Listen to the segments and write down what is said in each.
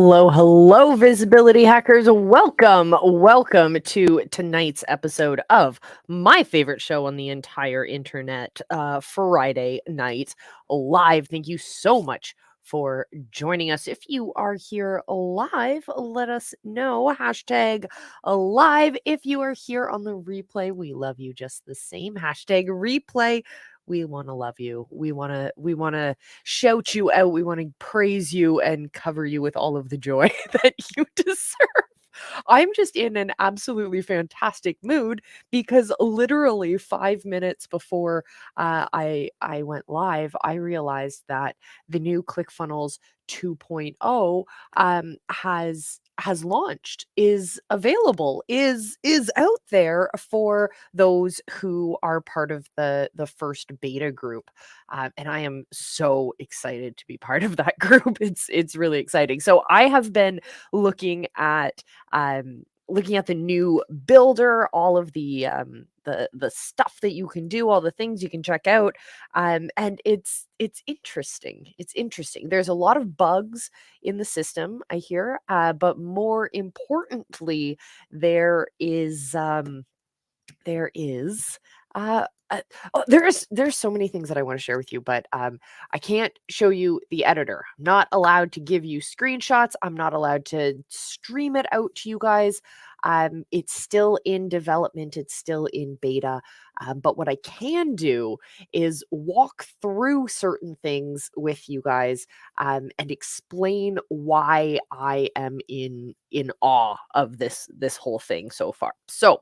Hello, hello, visibility hackers. Welcome to tonight's episode of my favorite show on the entire internet, Friday night live. Thank you so much for joining us. If you are here live, let us know. Hashtag alive. If you are here on the replay, we love you just the same. Hashtag replay. We want to love you. We want to shout you out. We want to praise you and cover you with all of the joy that you deserve. I'm just in an absolutely fantastic mood because literally 5 minutes before I went live, I realized that the new ClickFunnels 2.0 has launched, is available, is out there for those who are part of the first beta group. And I am so excited to be part of that group. It's really exciting. So I have been looking at the new builder, all of the stuff that you can do, all the things you can check out, and it's interesting. It's interesting. There's a lot of bugs in the system, I hear, but more importantly, there is um, there is. There's so many things that I want to share with you, but I can't show you the editor. I'm not allowed to give you screenshots. I'm not allowed to stream it out to you guys. It's still in development. It's still in beta. But what I can do is walk through certain things with you guys and explain why I am in awe of this whole thing so far. So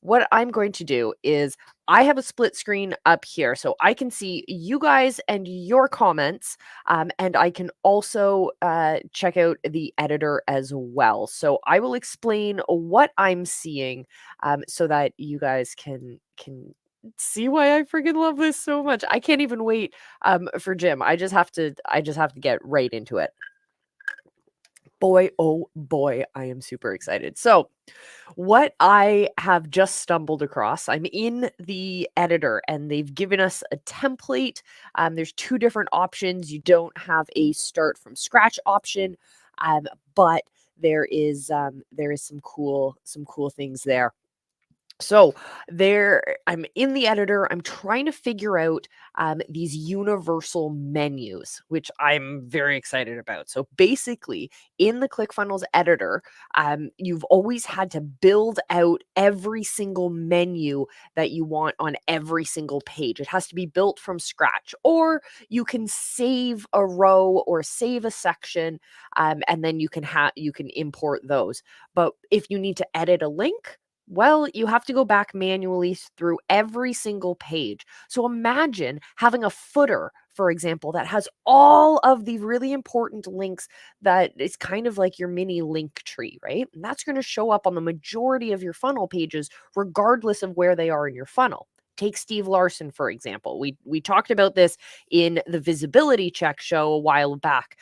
what I'm going to do is I have a split screen up here so I can see you guys and your comments, and I can also check out the editor as well. So I will explain what I'm seeing so that you guys can see why I freaking love this so much. I can't even wait for Jim. I just have to get right into it. Boy, oh boy, I am super excited. So, what I have just stumbled across, I'm in the editor and they've given us a template. There's two different options. You don't have a start from scratch option, but there is some cool things there. So there, I'm in the editor. I'm trying to figure out these universal menus, which I'm very excited about. So basically, in the ClickFunnels editor, you've always had to build out every single menu that you want on every single page. It has to be built from scratch, or you can save a row or save a section, and then you can import those. But if you need to edit a link, well, you have to go back manually through every single page. So imagine having a footer, for example, that has all of the really important links that is kind of like your mini link tree, right? And that's going to show up on the majority of your funnel pages, regardless of where they are in your funnel. Take Steve Larson, for example. We talked about this in the visibility check show a while back.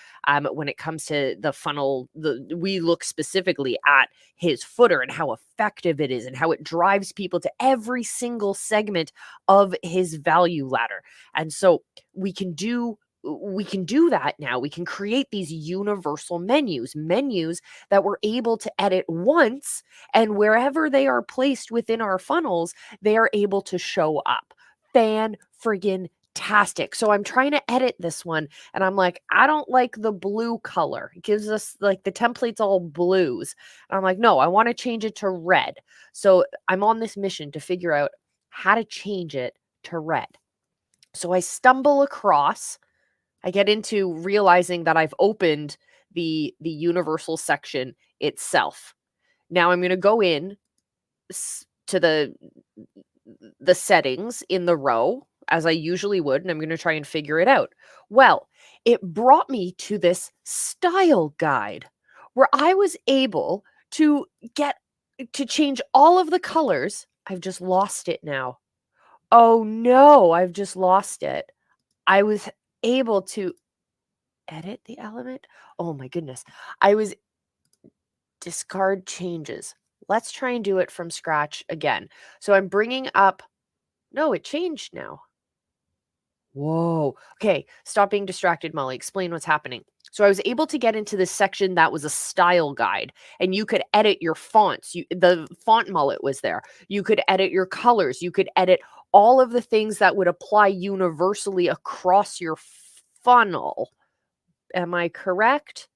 When it comes to the funnel, we look specifically at his footer and how effective it is and how it drives people to every single segment of his value ladder. And so we can do that now. We can create these universal menus that we're able to edit once, and wherever they are placed within our funnels, they are able to show up. Fan friggin' tastic. So I'm trying to edit this one and I'm like, I don't like the blue color. It gives us like the template's all blues. And I'm like, no, I want to change it to red. So I'm on this mission to figure out how to change it to red. So I stumble across, I get into realizing that I've opened the universal section itself. Now I'm going to go in to the settings in the row as I usually would, and I'm going to try and figure it out. Well, it brought me to this style guide where I was able to get to change all of the colors. I've just lost it now. Oh no, I've just lost it. I was able to edit the element. Oh my goodness. I was discard changes. Let's try and do it from scratch again. So I'm bringing up, no, it changed now. Whoa. Okay, stop being distracted, Molly. Explain what's happening. So I was able to get into this section that was a style guide, and you could edit your fonts. The font mullet was there. You could edit your colors. You could edit all of the things that would apply universally across your funnel. Am I correct?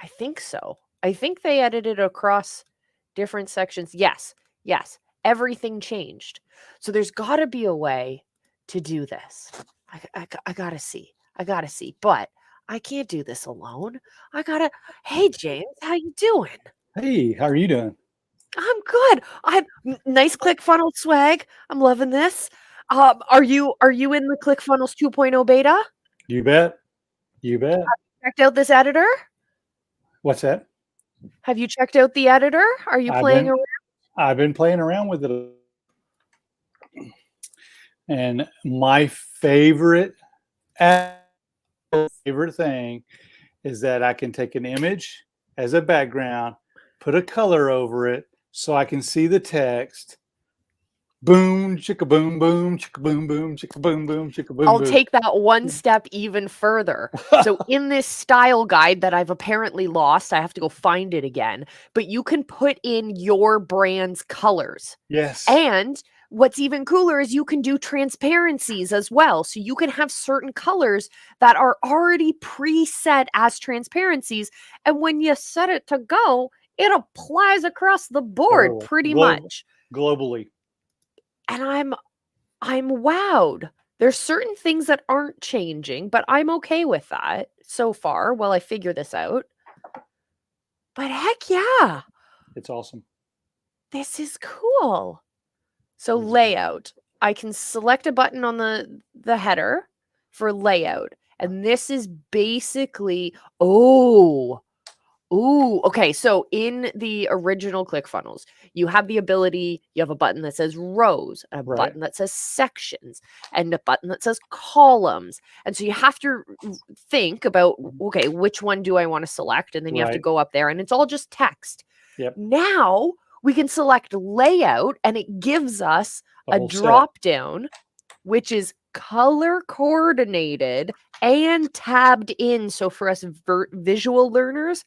I think so. I think they edited across different sections. Yes, yes. Everything changed. So there's got to be a way to do this. I got to see. I got to see. But I can't do this alone. I got to. Hey, James, how you doing? Hey, how are you doing? I'm good. Nice ClickFunnels swag. I'm loving this. Are you in the ClickFunnels 2.0 beta? You bet. You bet. Checked out this editor? What's that? Have you checked out the editor? Are you playing around? I've been playing around with it. And my favorite thing is that I can take an image as a background, put a color over it so I can see the text. Boom, chicka boom, boom, chicka boom, boom, chicka boom, boom, chicka boom. I'll take that one step even further. So in this style guide that I've apparently lost, I have to go find it again, but you can put in your brand's colors. Yes. And what's even cooler is you can do transparencies as well. So you can have certain colors that are already preset as transparencies. And when you set it to go, it applies across the board pretty much. Globally. And I'm wowed. There's certain things that aren't changing, but I'm okay with that so far while I figure this out. But heck yeah. It's awesome. This is cool. So layout. I can select a button on the header for layout. And this is basically, okay. So in the original ClickFunnels, you have the ability, you have a button that says rows, a button that says sections, and a button that says columns. And so you have to think about, okay, which one do I want to select? And then you have to go up there, and it's all just text. Yep. Now we can select layout, and it gives us a drop down, which is color coordinated and tabbed in. So for us visual learners,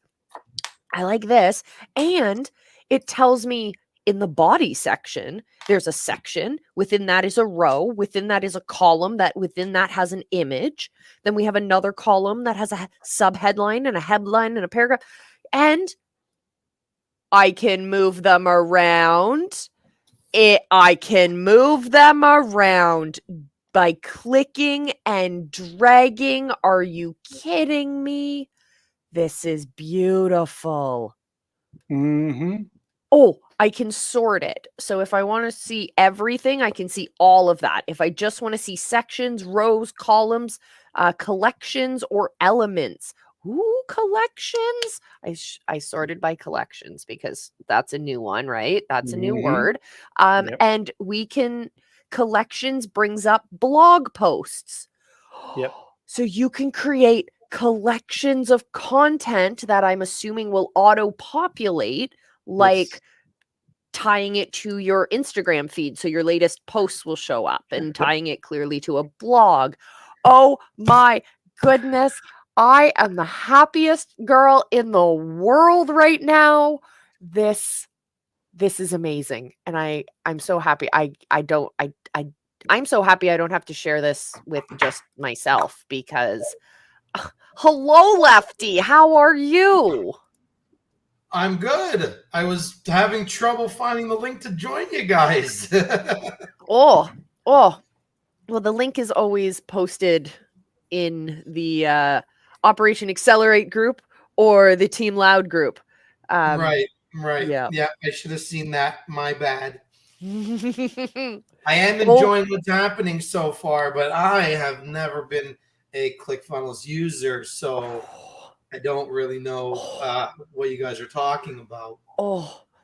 I like this. And it tells me in the body section, there's a section. Within that is a row. Within that is a column that within that has an image. Then we have another column that has a subheadline and a headline and a paragraph. And I can move them around. I can move them around by clicking and dragging. Are you kidding me? This is beautiful. Mm-hmm. Oh, I can sort it. So if I want to see everything, I can see all of that. If I just want to see sections, rows, columns, collections, or elements. Ooh, collections. I sorted by collections because that's a new one, right? That's a new word. And we can, collections brings up blog posts. Yep. So you can create collections of content that I'm assuming will auto-populate, like tying it to your Instagram feed. So your latest posts will show up and tying it clearly to a blog. Oh my goodness. I am the happiest girl in the world right now. This is amazing. And I'm so happy. I'm so happy I don't have to share this with just myself because hello, Lefty. How are you? I'm good. I was having trouble finding the link to join you guys. Well, the link is always posted in the Operation Accelerate group or the Team Loud group. Right. Yeah, I should have seen that. My bad. I am enjoying what's happening so far, but I have never been a ClickFunnels user, so I don't really know what you guys are talking about.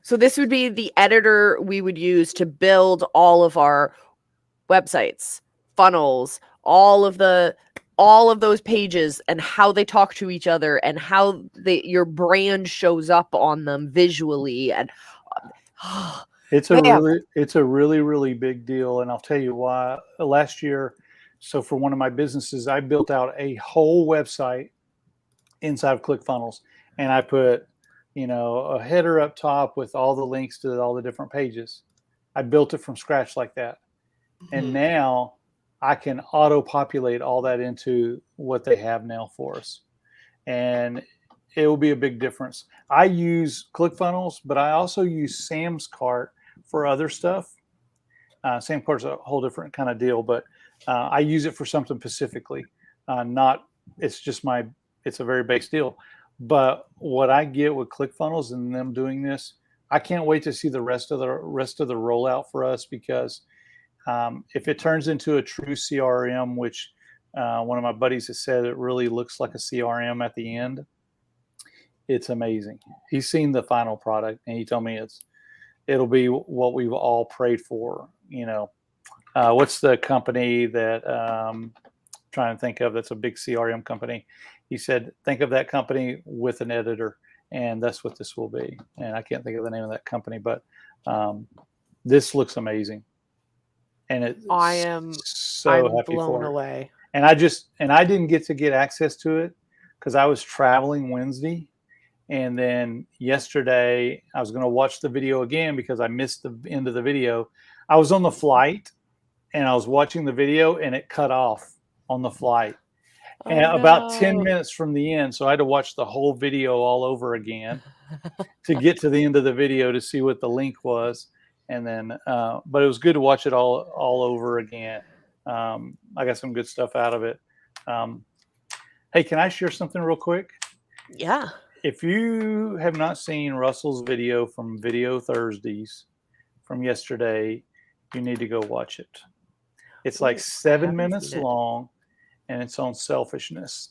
So this would be the editor we would use to build all of our websites, funnels, all of those pages and how they talk to each other and how your brand shows up on them visually. And it's a really, really big deal. And I'll tell you why. Last year, So for one of my businesses, I built out a whole website inside of ClickFunnels, and I put, a header up top with all the links to all the different pages. I built it from scratch like that. And now I can auto-populate all that into what they have now for us. And it will be a big difference. I use ClickFunnels, but I also use Sam's Cart for other stuff. Sam's Cart's a whole different kind of deal, but I use it for something specifically. It's a very base deal. But what I get with ClickFunnels and them doing this, I can't wait to see the rest of the rollout for us, because if it turns into a true CRM, which one of my buddies has said it really looks like a CRM at the end, it's amazing. He's seen the final product, and he told me it'll be what we've all prayed for. What's the company that trying to think of that's a big CRM company? He said, think of that company with an editor, and that's what this will be. And I can't think of the name of that company, but this looks amazing. And I'm happy blown for it. away. And I didn't get to get access to it because I was traveling Wednesday. And then yesterday I was going to watch the video again because I missed the end of the video. I was on the flight and I was watching the video, and it cut off on the flight. And about 10 minutes from the end. So I had to watch the whole video all over again to get to the end of the video to see what the link was. And then, but it was good to watch it all over again. I got some good stuff out of it. Hey, can I share something real quick? Yeah. If you have not seen Russell's video from Video Thursdays from yesterday, you need to go watch it. It's like 7 minutes long, and it's on selfishness.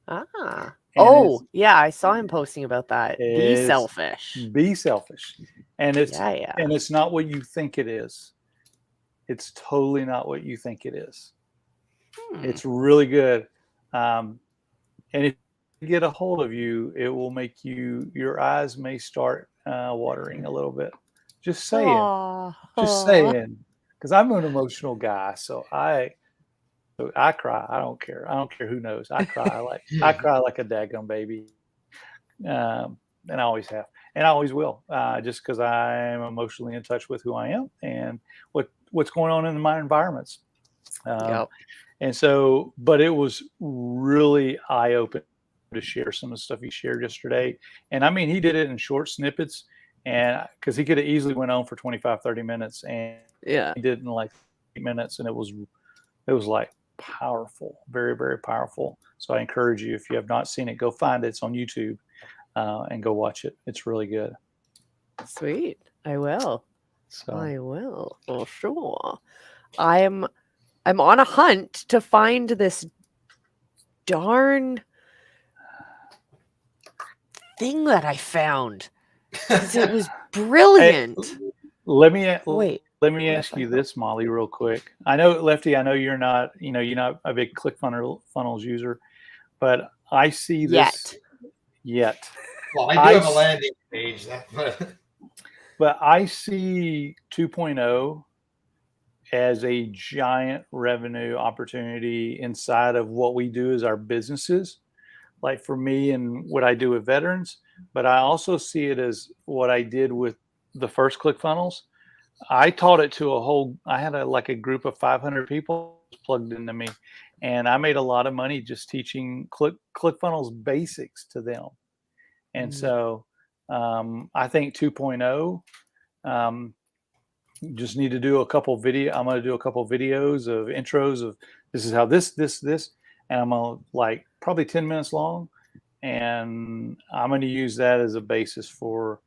Ah. And yeah, I saw him posting about that. Be selfish. Be selfish. And it's and it's not what you think it is. It's totally not what you think it is. It's really good. And if you get a hold of you, it will make your eyes may start watering a little bit. Just saying. Just saying. Because I'm an emotional guy, so I cry. I don't care. I don't care who knows. I cry like a daggum baby, and I always have, and I always will, just because I'm emotionally in touch with who I am and what's going on in my environments. And so, but it was really eye-opening to share some of the stuff he shared yesterday. And I mean, he did it in short snippets, and because he could have easily went on for 25, 30 minutes, and he did it in like 8 minutes, and it was like powerful, very, very powerful. So I encourage you, if you have not seen it, go find it. It's on YouTube, and go watch it. It's really good. Sweet. I will. So I will, for sure. I'm on a hunt to find this darn thing that I found, because it was brilliant. Hey, let me ask you this, Molly, real quick. I know, Lefty, I know you're not a big ClickFunnels user, but I see this yet. Well, I do have a landing page. But I see 2.0 as a giant revenue opportunity inside of what we do as our businesses, like for me and what I do with veterans. But I also see it as what I did with the first ClickFunnels. I taught it to I had a group of 500 people plugged into me, and I made a lot of money just teaching ClickFunnels basics to them. And so I think 2.0, just need to do a couple I'm going to do a couple videos of intros of this is how this, and I'm going to probably 10 minutes long. And I'm going to use that as a basis for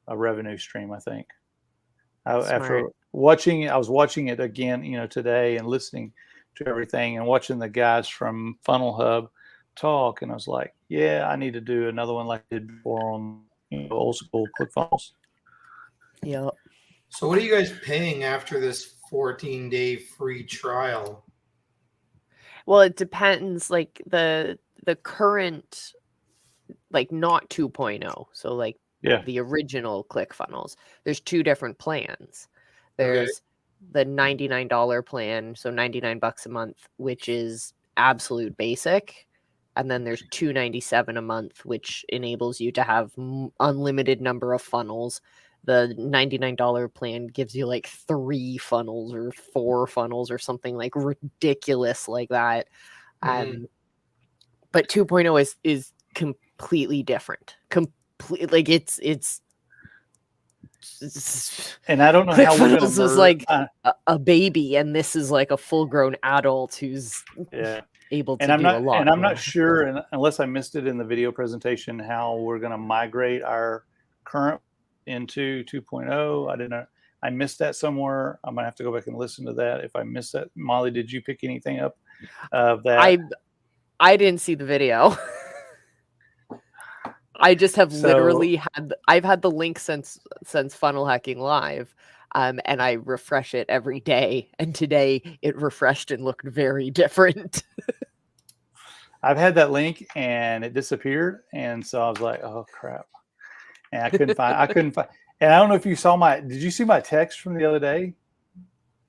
a revenue stream, I think. After watching it, I was watching it again, today, and listening to everything and watching the guys from Funnel Hub talk. And I was like, yeah, I need to do another one like I did before on old school ClickFunnels. Yep. So what are you guys paying after this 14-day free trial? Well, it depends, like the current, like not 2.0. So like the original ClickFunnels, there's two different plans. There's the $99 plan, so 99 bucks a month, which is absolute basic. And then there's $297 a month, which enables you to have unlimited number of funnels. The $99 plan gives you like 3 funnels or 4 funnels or something like ridiculous like that. But 2.0 is completely different. Like it's and I don't know how we're going to ClickFunnels is like a baby, and this is like a full-grown adult who's able to do a lot. And I'm not sure, and unless I missed it in the video presentation, how we're going to migrate our current into 2.0. I didn't know. I missed that somewhere. I'm gonna have to go back and listen to that if I missed that. Molly, did you pick anything up of that? I didn't see the video. I just have literally I've had the link since Funnel Hacking Live, and I refresh it every day. And today it refreshed and looked very different. I've had that link and it disappeared, and so I was like, "Oh crap!" And I couldn't find. And I don't know if you saw did you see my text from the other day?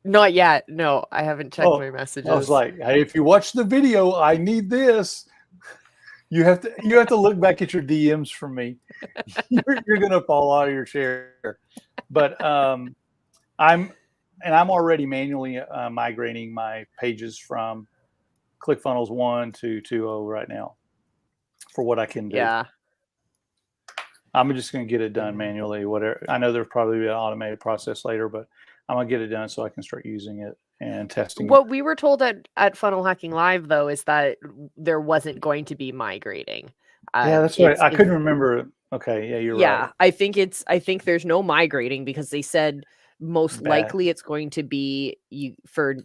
Not yet. No, I haven't checked my messages. I was like, "Hey, if you watch the video, I need this." You have to look back at your DMs from me. You're gonna fall out of your chair. But I'm already manually migrating my pages from ClickFunnels 1 to 2.0 right now for what I can do. Yeah. I'm just going to get it done manually. Whatever. I know there's probably an automated process later, but I'm going to get it done so I can start using it and testing. What we were told at Funnel Hacking Live, though, is that there wasn't going to be migrating. Yeah, that's right. I couldn't remember. Okay, yeah, you're right. Yeah, I think there's no migrating because they said most likely it's going to be for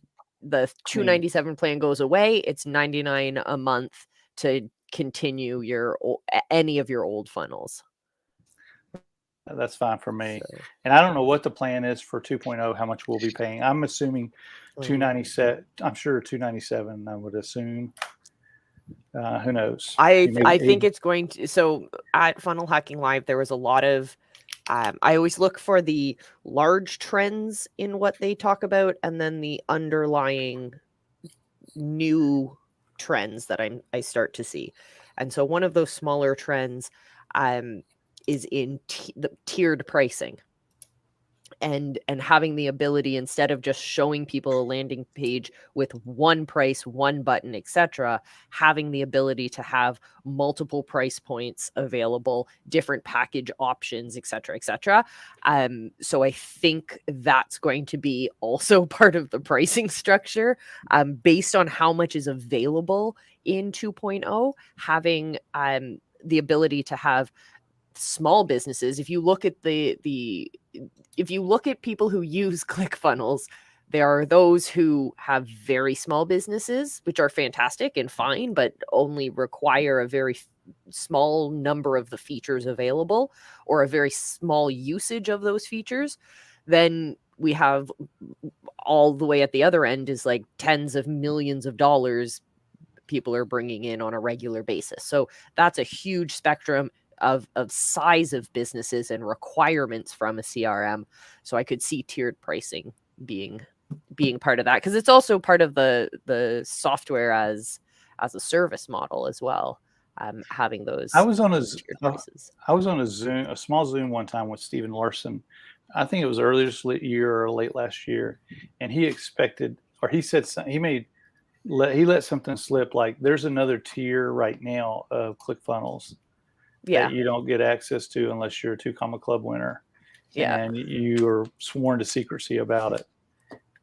the $297 plan goes away. It's $99 a month to continue any of your old funnels. That's fine for me. And I don't know what the plan is for 2.0, how much we'll be paying. I'm assuming $297. I'm sure $297, I would assume. Who knows? I think it's going to. So at Funnel Hacking Live, there was a lot of. I always look for the large trends in what they talk about, and then the underlying new trends that I start to see. And so one of those smaller trends is in the tiered pricing. And having the ability, instead of just showing people a landing page with one price, one button, etc., having the ability to have multiple price points available, different package options, etc., etc. So I think that's going to be also part of the pricing structure, based on how much is available in 2.0, having the ability to have small businesses. If you look at if you look at people who use ClickFunnels, there are those who have very small businesses, which are fantastic and fine, but only require a very small number of the features available or a very small usage of those features. Then we have all the way at the other end is like tens of millions of dollars people are bringing in on a regular basis. So that's a huge spectrum of size of businesses and requirements from a CRM. So I could see tiered pricing being part of that, because it's also part of the software as a service model as well. Having those. I was on a small Zoom one time with Stephen Larson. I think it was earlier this year or late last year, and he expected, or he said something, he let something slip, like there's another tier right now of ClickFunnels that you don't get access to unless you're a 2 Comma Club winner. Yeah. And you are sworn to secrecy about it.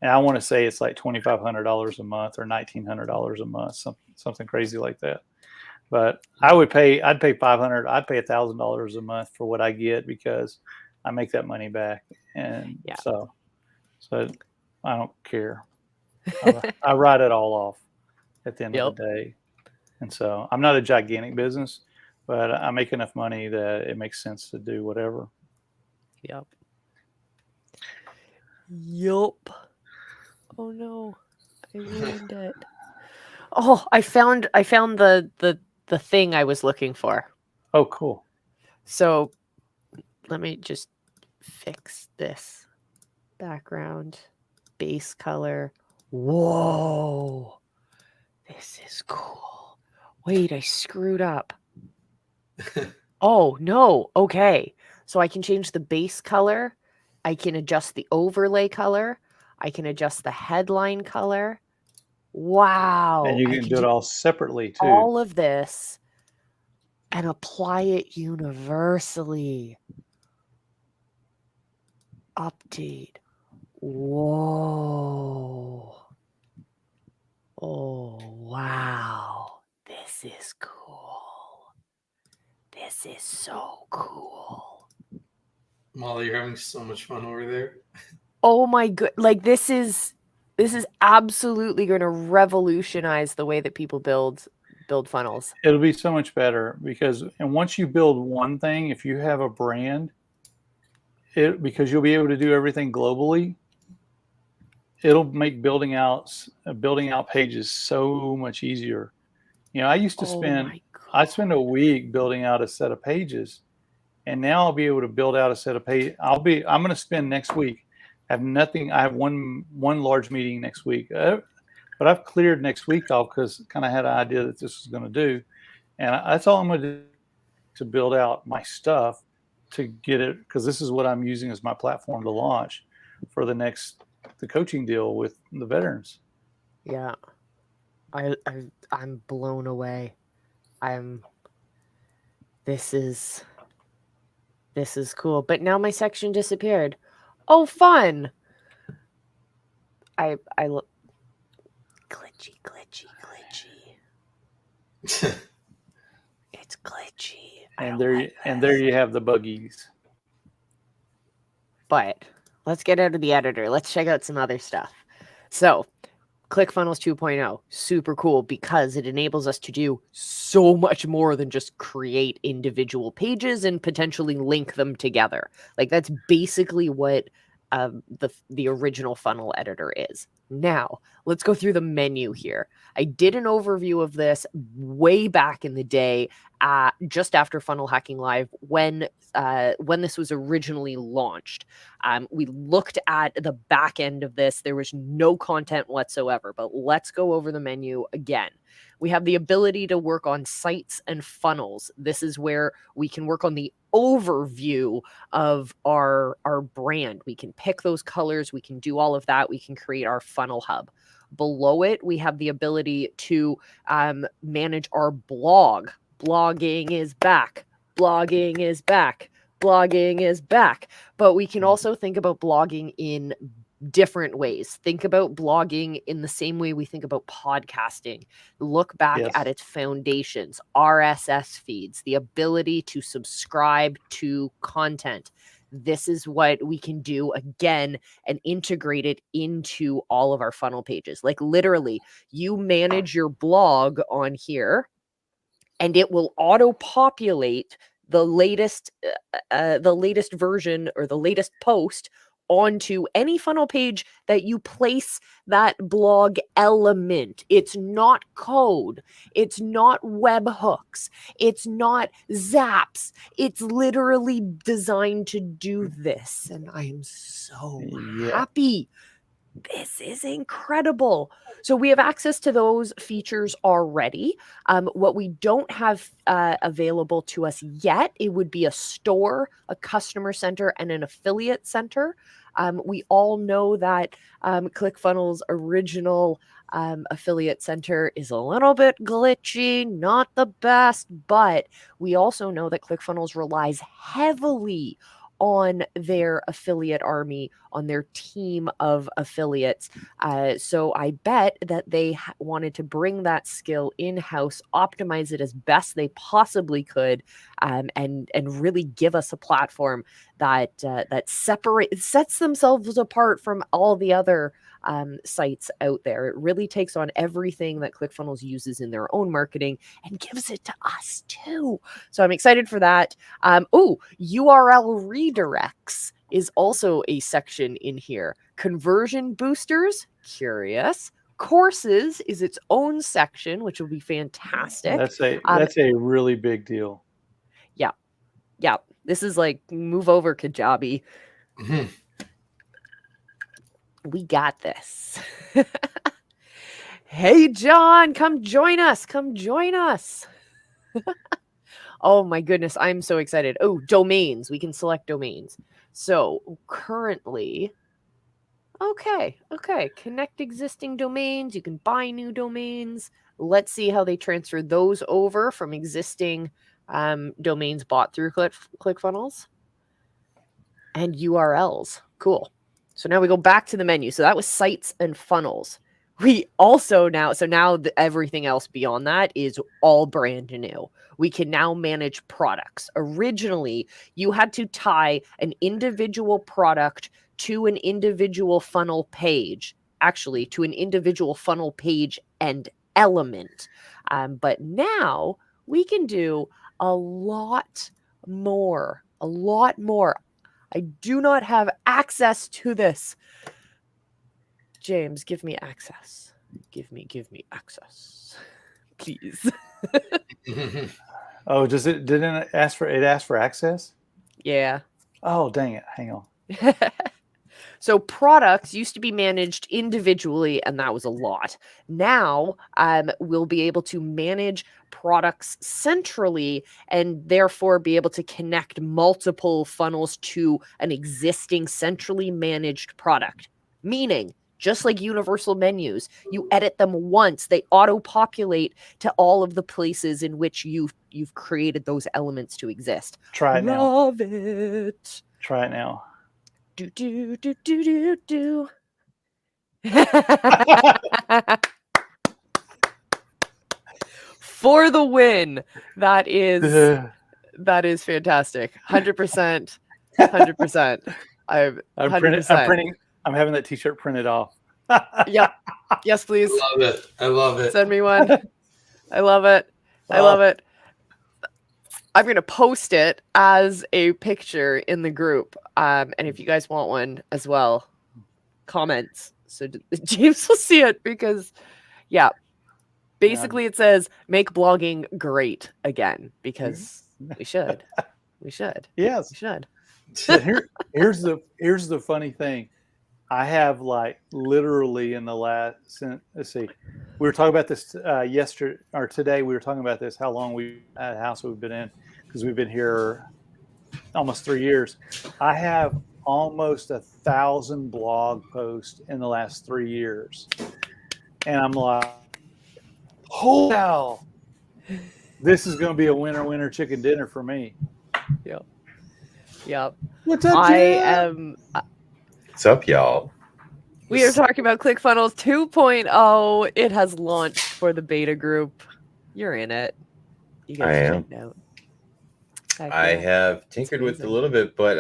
And I want to say it's like $2,500 a month or $1,900 a month, something crazy like that. But I'd pay $500, I'd pay $1,000 a month for what I get, because I make that money back. And so I don't care. I write it all off at the end of the day. And so I'm not a gigantic business, but I make enough money that it makes sense to do whatever. Yep. Oh no, I ruined it. Oh, I found the thing I was looking for. Oh, cool. So let me just fix this background. base color. Whoa, this is cool. Wait, I screwed up. Oh, no. Okay. So I can change the base color. I can adjust the overlay color. I can adjust the headline color. Wow. And you I can can do it do all separately too. all of this and apply it universally. Update. Whoa. Oh, wow. This is cool. This is so cool. Molly, you're having so much fun over there. Oh my god, like this is absolutely going to revolutionize the way that people build funnels. It'll be so much better because, and once you build one thing, if you have a brand, because you'll be able to do everything globally, it'll make building out pages so much easier. You know, I used to I'd spend a week building out a set of pages, and now I'll be able to build out a set of pages. I'm going to spend next week. I have one large meeting next week, but I've cleared next week off because kind of had an idea that this was going to do, and that's all I'm going to do to build out my stuff to get it, because this is what I'm using as my platform to launch for the coaching deal with the veterans. Yeah. I'm blown away. This is cool. But now my section disappeared. Oh, fun. I look glitchy. It's glitchy. And there you have the buggies. But let's get out of the editor. Let's check out some other stuff. So, ClickFunnels 2.0, super cool because it enables us to do so much more than just create individual pages and potentially link them together. Like that's basically what the original funnel editor is. Now, let's go through the menu here. I did an overview of this way back in the day, just after Funnel Hacking Live, when this was originally launched. We looked at the back end of this. There was no content whatsoever, but let's go over the menu again. We have the ability to work on sites and funnels. This is where we can work on the overview of our brand. We can pick those colors. We can do all of that. We can create our funnel hub. Below it, we have the ability to manage our blog. Blogging is back. Blogging is back. Blogging is back. But we can also think about blogging in different ways. Think about blogging in the same way we think about podcasting. Look back at its foundations, RSS feeds, the ability to subscribe to content. This is what we can do again and integrate it into all of our funnel pages. Like literally, you manage your blog on here and it will auto-populate the latest version or the latest post onto any funnel page that you place that blog element. It's not code. It's not webhooks. It's not zaps. It's literally designed to do this. And I am so happy. This is incredible. So we have access to those features already. What we don't have available to us yet, it would be a store, a customer center, and an affiliate center. We all know that ClickFunnels' original affiliate center is a little bit glitchy, not the best, but we also know that ClickFunnels relies heavily on their affiliate army, on their team of affiliates. So I bet that they wanted to bring that skill in-house, optimize it as best they possibly could, and really give us a platform that sets themselves apart from all the other sites out there. It really takes on everything that ClickFunnels uses in their own marketing and gives it to us too. So I'm excited for that. URL redirects is also a section in here. Conversion boosters, curious. Courses is its own section, which will be fantastic. That's a really big deal. Yeah. This is like move over, Kajabi. Mm-hmm. We got this. Hey, John, come join us. Come join us. Oh my goodness, I'm so excited. Oh, domains. We can select domains. So currently, okay. Connect existing domains. You can buy new domains. Let's see how they transfer those over from existing domains bought through ClickFunnels and URLs. Cool. So now we go back to the menu. So that was sites and funnels. We also now, everything else beyond that is all brand new. We can now manage products. Originally, you had to tie an individual product to an individual funnel page, actually to an individual funnel page and element. But now we can do a lot more. I do not have access to this. James, give me access. Give me access. Please. Oh, didn't it ask for access? Yeah. Oh, dang it. Hang on. So products used to be managed individually, and that was a lot. Now, we'll be able to manage products centrally and therefore be able to connect multiple funnels to an existing centrally managed product. Meaning, just like universal menus, you edit them once, they auto-populate to all of the places in which you've created those elements to exist. Try it now. Love it. Try it now. Do. For the win. That is fantastic. 100%. 100%. I'm 100%. I'm having that t-shirt printed off. Yep. Yes, please. I love it. Send me one. I love it. I love it. I'm going to post it as a picture in the group. And if you guys want one as well, comments. So James will see it because, yeah. Basically, it says, make blogging great again because we should. We should. Yes. We should. But here's the funny thing. I have literally in the last, let's see, we were talking about this yesterday or today. We were talking about this, how long house we've been in, because we've been here almost 3 years. I have almost 1,000 blog posts in the last 3 years. And I'm like, holy cow, this is going to be a winner chicken dinner for me. Yep. What's up, Jim? What's up, y'all? We are talking about ClickFunnels 2.0. It has launched for the beta group. You're in it. You guys checked out. I have tinkered with it a little bit, but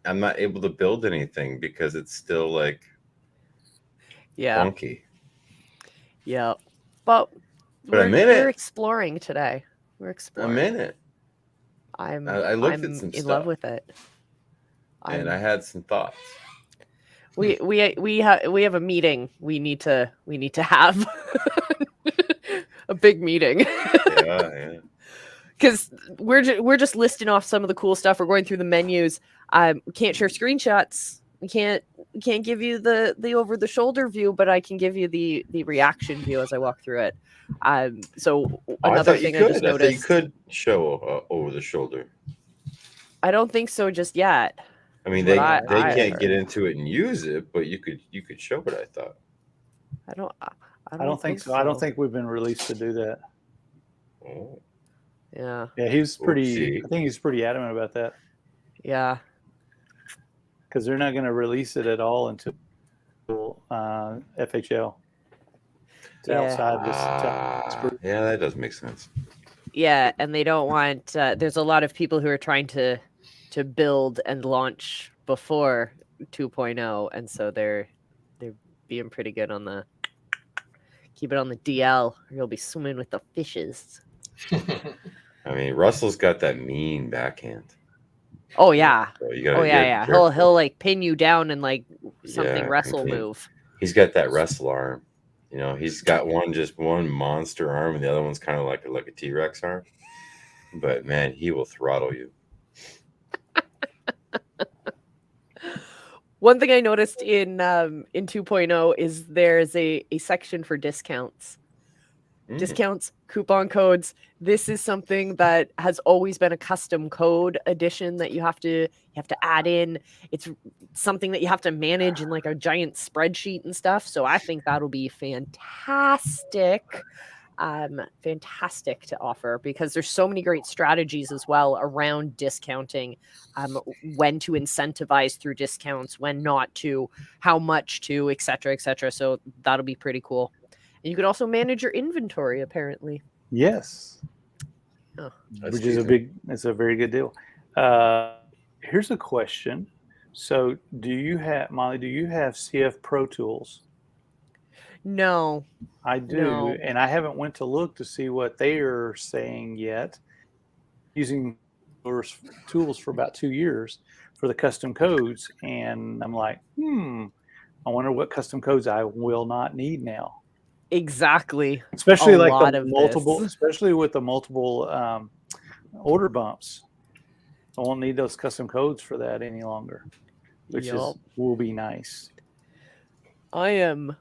I'm not able to build anything because it's still funky. Yeah. But we're exploring today. We're exploring. I'm in it. I looked at some stuff. In love with it. And I had some thoughts. We have a meeting we need to have. A big meeting. Yeah. Because we're just listing off some of the cool stuff. We're going through the menus. We can't share screenshots. We can't give you the over the shoulder view, but I can give you the reaction view as I walk through it. So another thing I just noticed. You could show over the shoulder. I don't think so just yet. I mean, they can't get into it and use it, but you could show it. I thought. I don't think so. I don't think we've been released to do that. Oh. Yeah. Yeah, he's pretty. I think he's pretty adamant about that. Yeah. Because they're not going to release it at all until FHL. It's outside this. Yeah, that does make sense. Yeah, and they don't want. There's a lot of people who are trying to build and launch before 2.0, and so they're being pretty good on the. Keep it on the DL, or you'll be swimming with the fishes. I mean, Russell's got that mean backhand. Oh yeah. So yeah. He'll pin you down and something wrestle move. He's got that wrestle arm. He's got one monster arm, and the other one's kind of like a T-Rex arm. But man, he will throttle you. One thing I noticed in 2.0 is there's a section for discounts. Mm. Discounts, coupon codes. This is something that has always been a custom code addition that you have to add in. It's something that you have to manage in like a giant spreadsheet and stuff. So I think that'll be fantastic. Fantastic to offer, because there's so many great strategies as well around discounting, when to incentivize through discounts, when not to, how much to, etc., etc. So that'll be pretty cool. And you can also manage your inventory, apparently. Yes. Oh. Which is it's a very good deal. Here's a question. So Molly, do you have CF Pro Tools? No. I do, No. and I haven't went to look to see what they are saying yet. Using tools for about 2 years for the custom codes, and I'm like, I wonder what custom codes I will not need now. Exactly. Especially A like lot the of multiple, this. especially with the multiple order bumps. I won't need those custom codes for that any longer, which will be nice. I am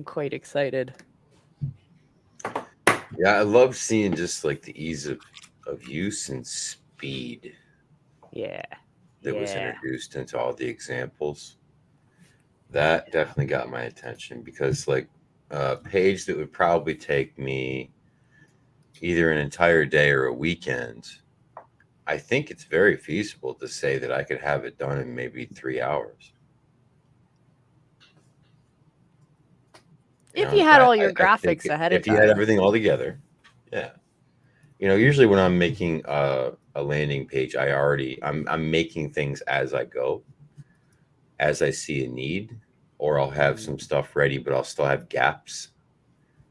quite excited. Yeah, I love seeing just like the ease of use and speed Yeah. that was introduced into all the examples. That definitely got my attention, because like a page that would probably take me either an entire day or a weekend, I think it's very feasible to say that I could have it done in maybe 3 hours. If you had all your graphics think ahead of if you had time. everything all together, yeah. Usually when I'm making a landing page, I'm making things as I go, as I see a need, or I'll have some stuff ready, but I'll still have gaps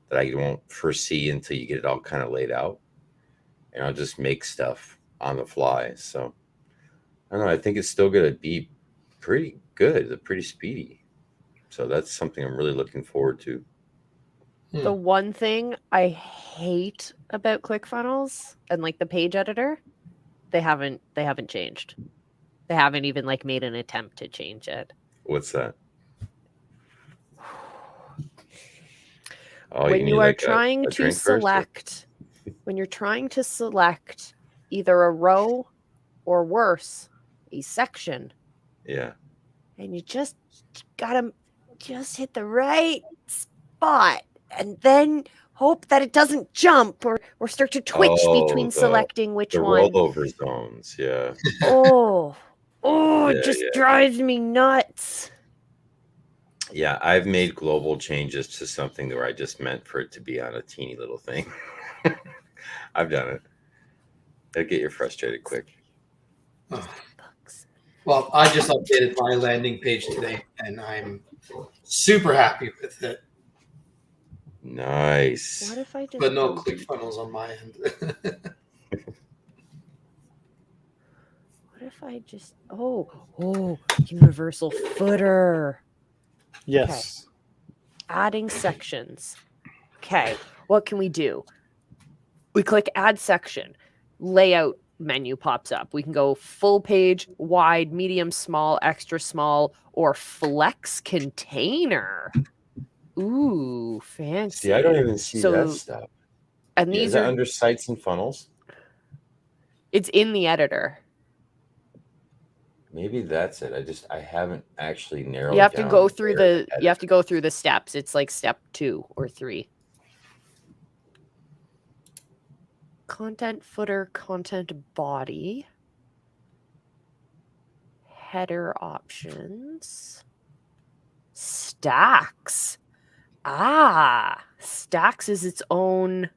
that I won't foresee until you get it all kind of laid out, and I'll just make stuff on the fly. So I don't know. I think it's still going to be pretty good, pretty speedy. So that's something I'm really looking forward to. The one thing I hate about ClickFunnels and like the page editor, they haven't changed. They haven't even like made an attempt to change it. What's that? Oh, when you are trying a to select, when you're trying to select either a row or worse, a section. Yeah. And you just gotta just hit the right spot, and then hope that it doesn't jump or start to twitch between selecting which one. The rollover zones, yeah. It just drives me nuts. Yeah, I've made global changes to something where I just meant for it to be on a teeny little thing. I've done it. It'll get you frustrated quick. Well, I just updated my landing page today, and I'm super happy with it. Nice. What if I just? But no ClickFunnels on my end. What if I just? Universal footer. Yes. Okay. Adding sections. Okay. What can we do? We click add section. Layout menu pops up. We can go full page, wide, medium, small, extra small, or flex container. Ooh, fancy. See, I don't even see that stuff. And these are under sites and funnels. It's in the editor. Maybe that's it. I haven't actually narrowed. You have to go through the steps. It's like step 2 or 3. Content footer, content body, header options, stacks. Stacks is its own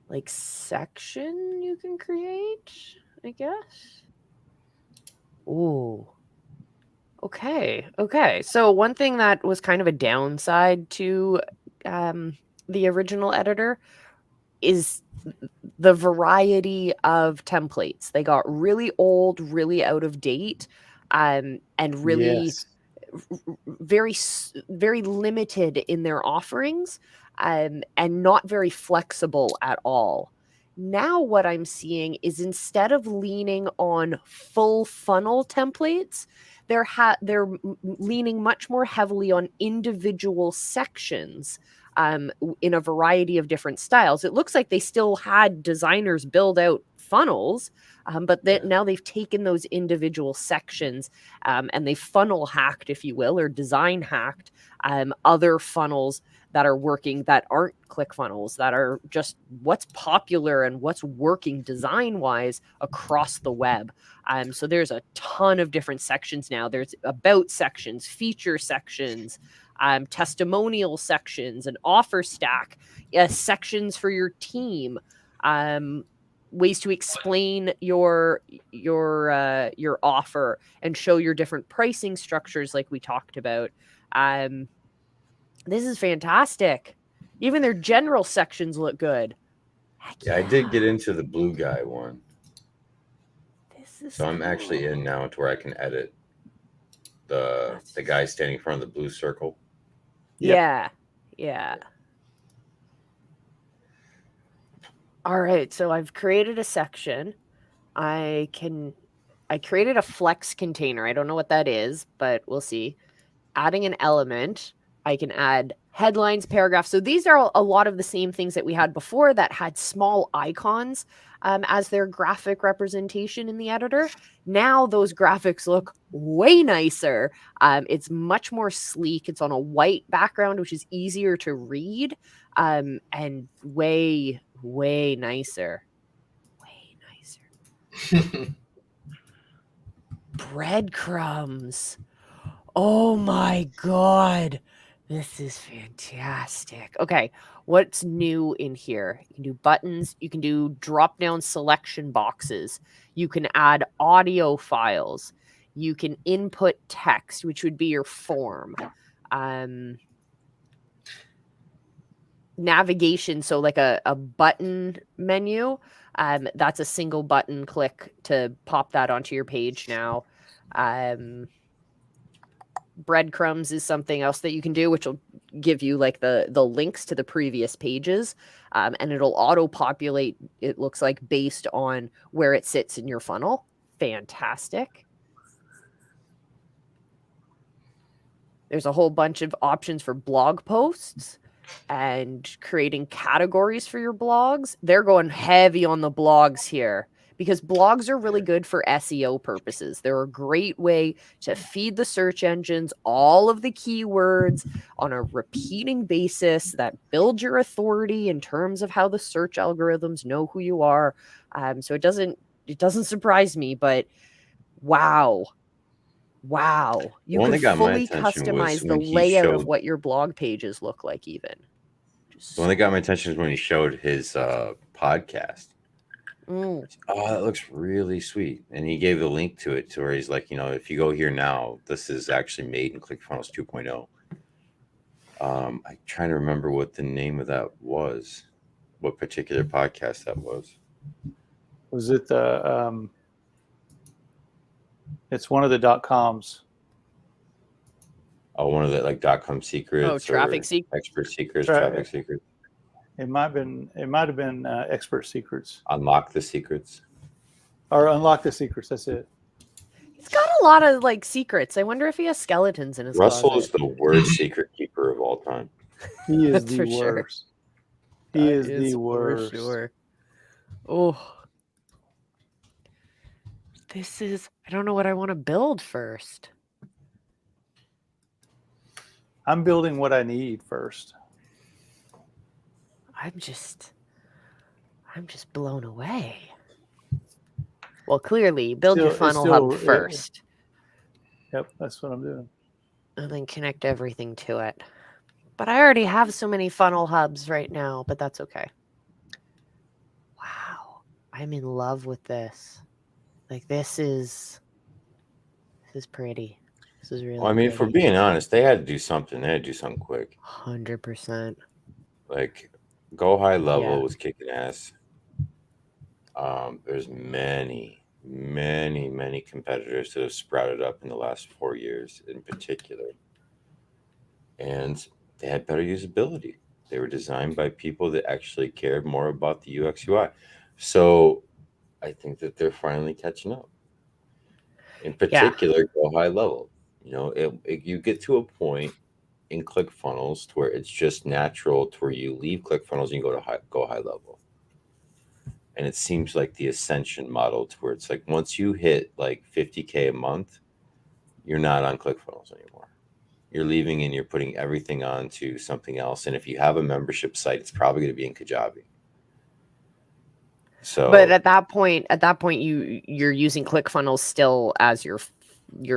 like section you can create, I guess. Ooh. Okay. So one thing that was kind of a downside to the original editor is the variety of templates. They got really old, really out of date, and really very limited in their offerings, and not very flexible at all. Now what I'm seeing is instead of leaning on full funnel templates, they're leaning much more heavily on individual sections in a variety of different styles. It looks like they still had designers build out funnels, but now they've taken those individual sections and they funnel hacked, if you will, or design hacked other funnels that are working that aren't ClickFunnels, that are just what's popular and what's working design wise across the web. So there's a ton of different sections now. There's about sections, feature sections, testimonial sections, an offer stack, sections for your team, ways to explain your offer and show your different pricing structures like we talked about. This is fantastic. Even their general sections look good. Yeah, I did get into the blue guy one. This is So I'm actually in now to where I can edit the guy standing in front of the blue circle. Yep. Yeah. All right, so I've created a section. I created a flex container. I don't know what that is, but we'll see. Adding an element, I can add headlines, paragraphs. So these are a lot of the same things that we had before that had small icons as their graphic representation in the editor. Now those graphics look way nicer. It's much more sleek. It's on a white background, which is easier to read, and way, way nicer. Way nicer. Breadcrumbs. Oh my God. This is fantastic. Okay, what's new in here? You can do buttons. You can do drop-down selection boxes. You can add audio files. You can input text, which would be your form. Navigation, so like a button menu. That's a single button click to pop that onto your page now. Breadcrumbs is something else that you can do, which will give you like the links to the previous pages, and it'll auto populate, it looks like, based on where it sits in your funnel. Fantastic. There's a whole bunch of options for blog posts and creating categories for your blogs. They're going heavy on the blogs here, because blogs are really good for SEO purposes. They're a great way to feed the search engines all of the keywords on a repeating basis that build your authority in terms of how the search algorithms know who you are. So it doesn't surprise me, but wow. You One can that got my fully attention was customize the when he layout of showed- what your blog pages look like even. The one that got my attention is when he showed his podcast. Mm. Oh, that looks really sweet. And he gave the link to it to where he's like, if you go here now, this is actually made in ClickFunnels 2.0. I'm trying to remember what the name of that was, what particular podcast that was. Was it the it's one of the .coms. Oh, one of the like .com secrets, traffic expert secrets, Right. traffic secrets. It might have been expert secrets Unlock the secrets. or unlock the secrets. That's it. He's got a lot of like secrets. I wonder if he has skeletons in his Russell closet. is the worst secret keeper of all time. He is That's the for sure. worst. He That is the for worst. sure. Oh. I don't know what I want to build first. I'm building what I need first. I'm just blown away. Well, clearly, build your funnel hub first. Yep, that's what I'm doing. And then connect everything to it. But I already have so many funnel hubs right now, but that's okay. Wow. I'm in love with this. Like, this is pretty. This is really Well, I mean, if we're being honest, they had to do something. They had to do something quick. 100%. Like, Go High Level Yeah. was kicking ass. There's many competitors that have sprouted up in the last 4 years in particular. And they had better usability. They were designed by people that actually cared more about the UX UI. So I think that they're finally catching up. In particular, Go High Level. You know, you get to a point in ClickFunnels to where it's just natural to where you leave ClickFunnels and you go to Go High Level. And it seems like the ascension model to where it's like once you hit like 50K a month, you're not on ClickFunnels anymore. You're leaving and you're putting everything onto something else. And if you have a membership site, it's probably going to be in Kajabi. So, but at that point, you're using ClickFunnels still as your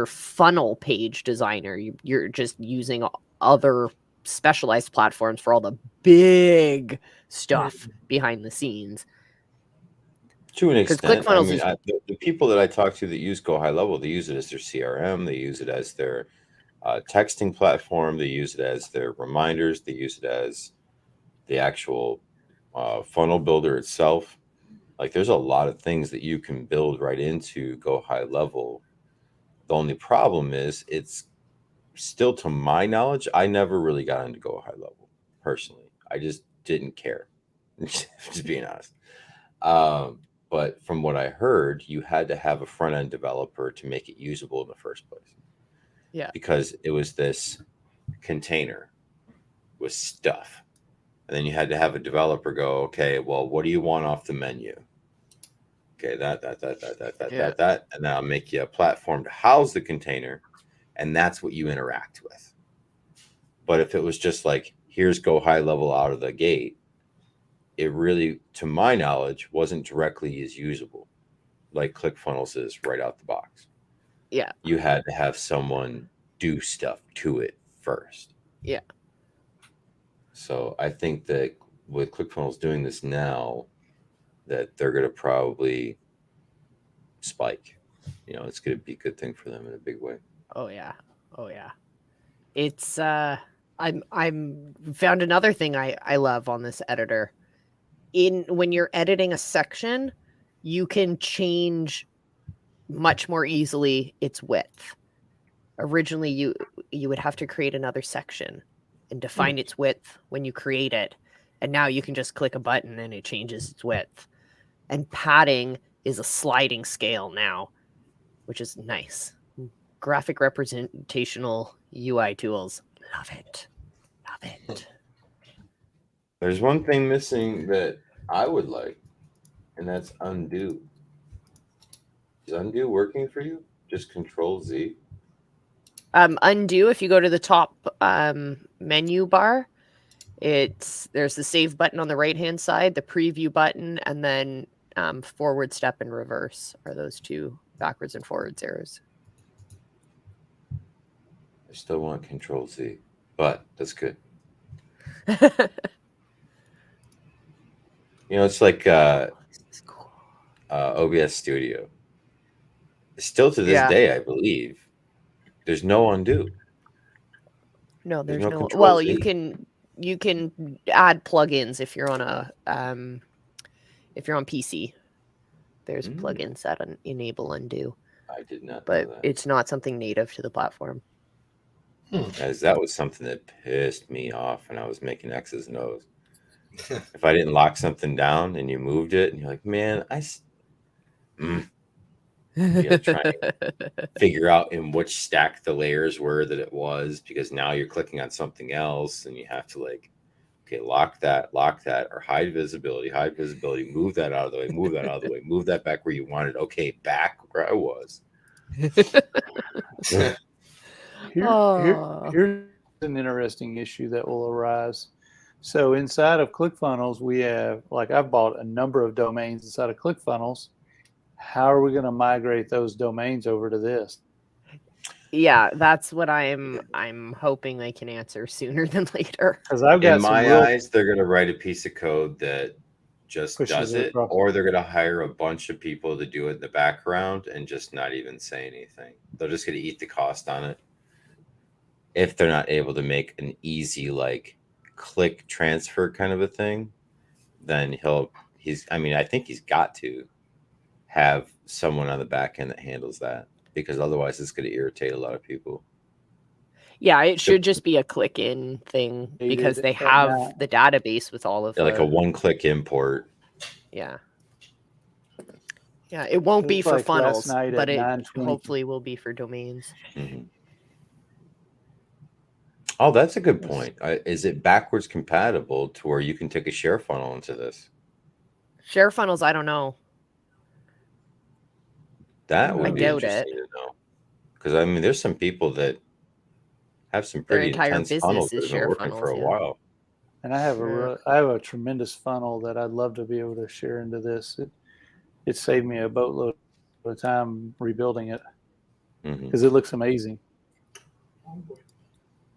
funnel page designer. You're just using other specialized platforms for all the big stuff behind the scenes. to an 'Cause extent, I ClickFunnels mean, is- the people that I talk to that use Go High Level, they use it as their CRM, they use it as their texting platform, they use it as their reminders, they use it as the actual funnel builder itself. Like, there's a lot of things that you can build right into Go High Level. The only problem is it's still, to my knowledge, I never really got into Go High Level personally. I just didn't care, just being honest. But from what I heard, you had to have a front end developer to make it usable in the first place. Yeah. Because it was this container with stuff. And then you had to have a developer go, okay, well, what do you want off the menu? Okay, that. And then I'll make you a platform to house the container. And that's what you interact with. But if it was just like, here's Go High Level out of the gate, it really, to my knowledge, wasn't directly as usable like ClickFunnels is right out the box. Yeah. You had to have someone do stuff to it first. Yeah. So I think that with ClickFunnels doing this now, that they're going to probably spike. You know, it's going to be a good thing for them in a big way. Oh yeah. It's I'm found another thing I love on this editor. When you're editing a section, you can change much more easily its width. Originally, you would have to create another section and define its width when you create it. And now you can just click a button and it changes its width. And padding is a sliding scale now, which is nice. Graphic representational UI tools. Love it. There's one thing missing that I would like, and that's undo. Is undo working for you? Just Control Z. Undo, if you go to the top menu bar, there's the save button on the right hand side, the preview button, and then forward step and reverse are those two backwards and forwards arrows. I still want Control Z, but that's good. You know, it's like OBS Studio. Still to this day, I believe, there's no undo. No, there's no Control well, Z. you can add plugins if you're on PC. There's plugins that enable undo. I did not know But that. it's not something native to the platform. As that was something that pissed me off when I was making X's and O's. If I didn't lock something down and you moved it, and you're like, man, you gotta try and figure out in which stack the layers were that it was, because now you're clicking on something else and you have to like, okay, lock that, or hide visibility, move that out of the way, move that back where you wanted. Okay, back where I was. Here's an interesting issue that will arise. So inside of ClickFunnels, we have, like, I've bought a number of domains inside of ClickFunnels. How are we going to migrate those domains over to this? Yeah, that's what I'm hoping they can answer sooner than later. Because I've got in my eyes, they're going to write a piece of code that just does it, or they're going to hire a bunch of people to do it in the background and just not even say anything. They're just going to eat the cost on it. If they're not able to make an easy, like, click transfer kind of a thing, then I think he's got to have someone on the back end that handles that, because otherwise it's going to irritate a lot of people. Yeah, it should just be a click in thing because they have the database with all of like a one-click import. Yeah. Yeah, it won't It be was for like last funnels, night but at it 9:20. hopefully will be for domains. Mhm. Oh, that's a good point. Is it backwards compatible to where you can take a share funnel into this? Share funnels, I don't know. That I would be doubt interesting it. to know. Because I mean, there's some people that have some Their pretty entire intense funnels business that is have been share working for funnels, a yeah. while. And I have Yeah. I have a tremendous funnel that I'd love to be able to share into this. It saved me a boatload of time rebuilding it Mhm. because it looks amazing,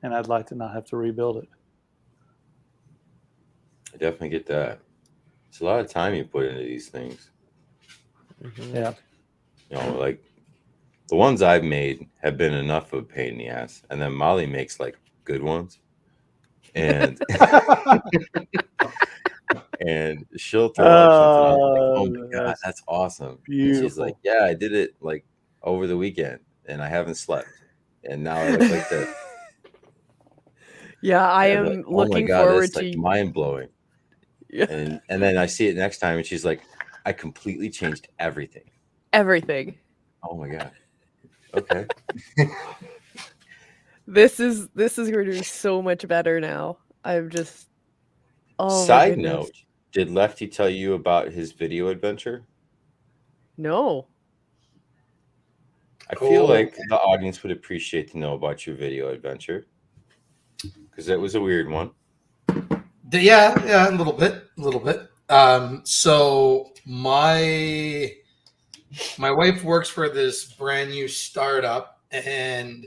and I'd like to not have to rebuild it. I definitely get that. It's a lot of time you put into these things. Mhm. Yeah. You know, like the ones I've made have been enough of a pain in the ass, and then Molly makes like good ones, and and she'll throw up something. I'm like, oh my god, That's that's awesome! And she's like, beautiful. yeah, I did it like over the weekend, and I haven't slept, and now I look like this. Yeah, I And I'm like, am oh my looking god, forward that's like to mind blowing. Yeah. And then I see it next time, and she's like, I completely changed everything. everything. Oh my gosh. Okay. This is going to be so much better now. I'm just oh my Side goodness. note, did Lefty tell you about his video adventure? No. I feel Oh, like the audience would appreciate to know about your video adventure because it was a weird one. yeah, a little bit. So my wife works for this brand new startup, and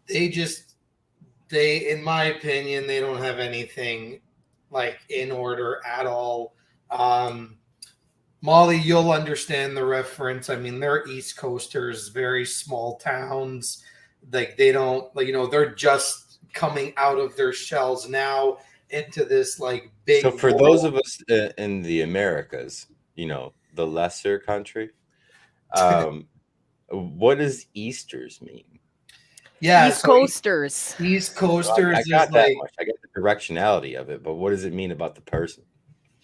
they, in my opinion, they don't have anything like in order at all. Molly, you'll understand the reference. I mean, they're East Coasters, very small towns. Like they don't, like, they're just coming out of their shells now into this like So big for those world. of us in the Americas, the lesser country, what does Easters mean? Yeah, East so Coasters. East So Coasters I is got that like much. I got the directionality of it, but what does it mean about the person?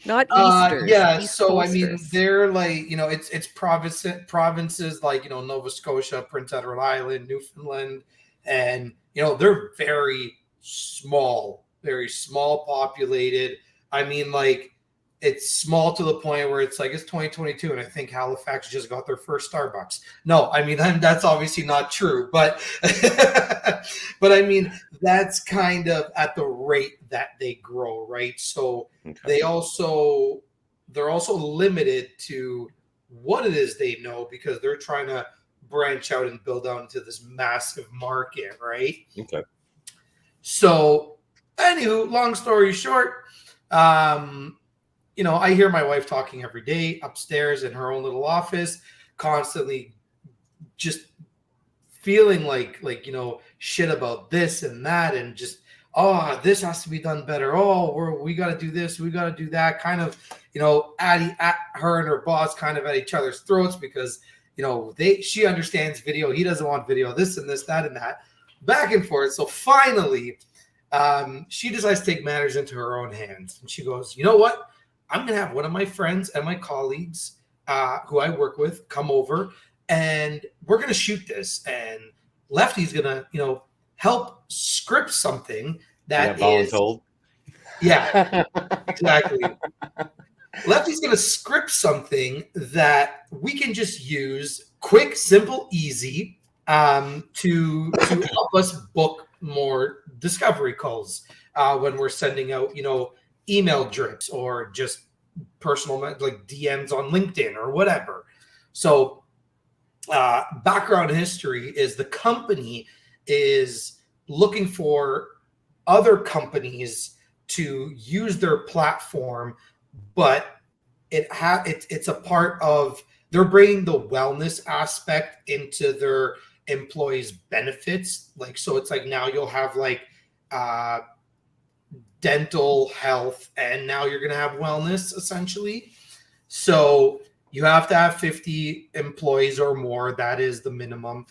Not Easters. yeah, East so I mean Coasters. they're like, it's provinces like, Nova Scotia, Prince Edward Island, Newfoundland, and they're very small populated. I mean, like, it's small to the point where it's like it's 2022 and I think Halifax just got their first Starbucks. No, I mean that's obviously not true, but but I mean that's kind of at the rate that they grow, right? So Okay. they're also limited to what it is they know because they're trying to branch out and build out into this massive market, right? Okay. So, anywho, long story short, I hear my wife talking every day upstairs in her own little office, constantly just feeling like shit about this and that, and just this has to be done better. We got to do this, we got to do that. Kind of at her and her boss kind of at each other's throats because she understands video, he doesn't want video, this and this, that and that, back and forth. So finally, she decides to take matters into her own hands, and she goes, you know what? I'm going to have one of my friends and my colleagues who I work with come over, and we're going to shoot this. And Lefty's going to, help script something that is. Voluntold? Yeah, exactly. Lefty's going to script something that we can just use quick, simple, easy to help us book more discovery calls when we're sending out, email drips or just personal like DMs on LinkedIn or whatever. So background history is the company is looking for other companies to use their platform, but it's a part of, they're bringing the wellness aspect into their employees' benefits. Like, so it's like now you'll have like dental health, and now you're going to have wellness essentially. So you have to have 50 employees or more. That is the minimum.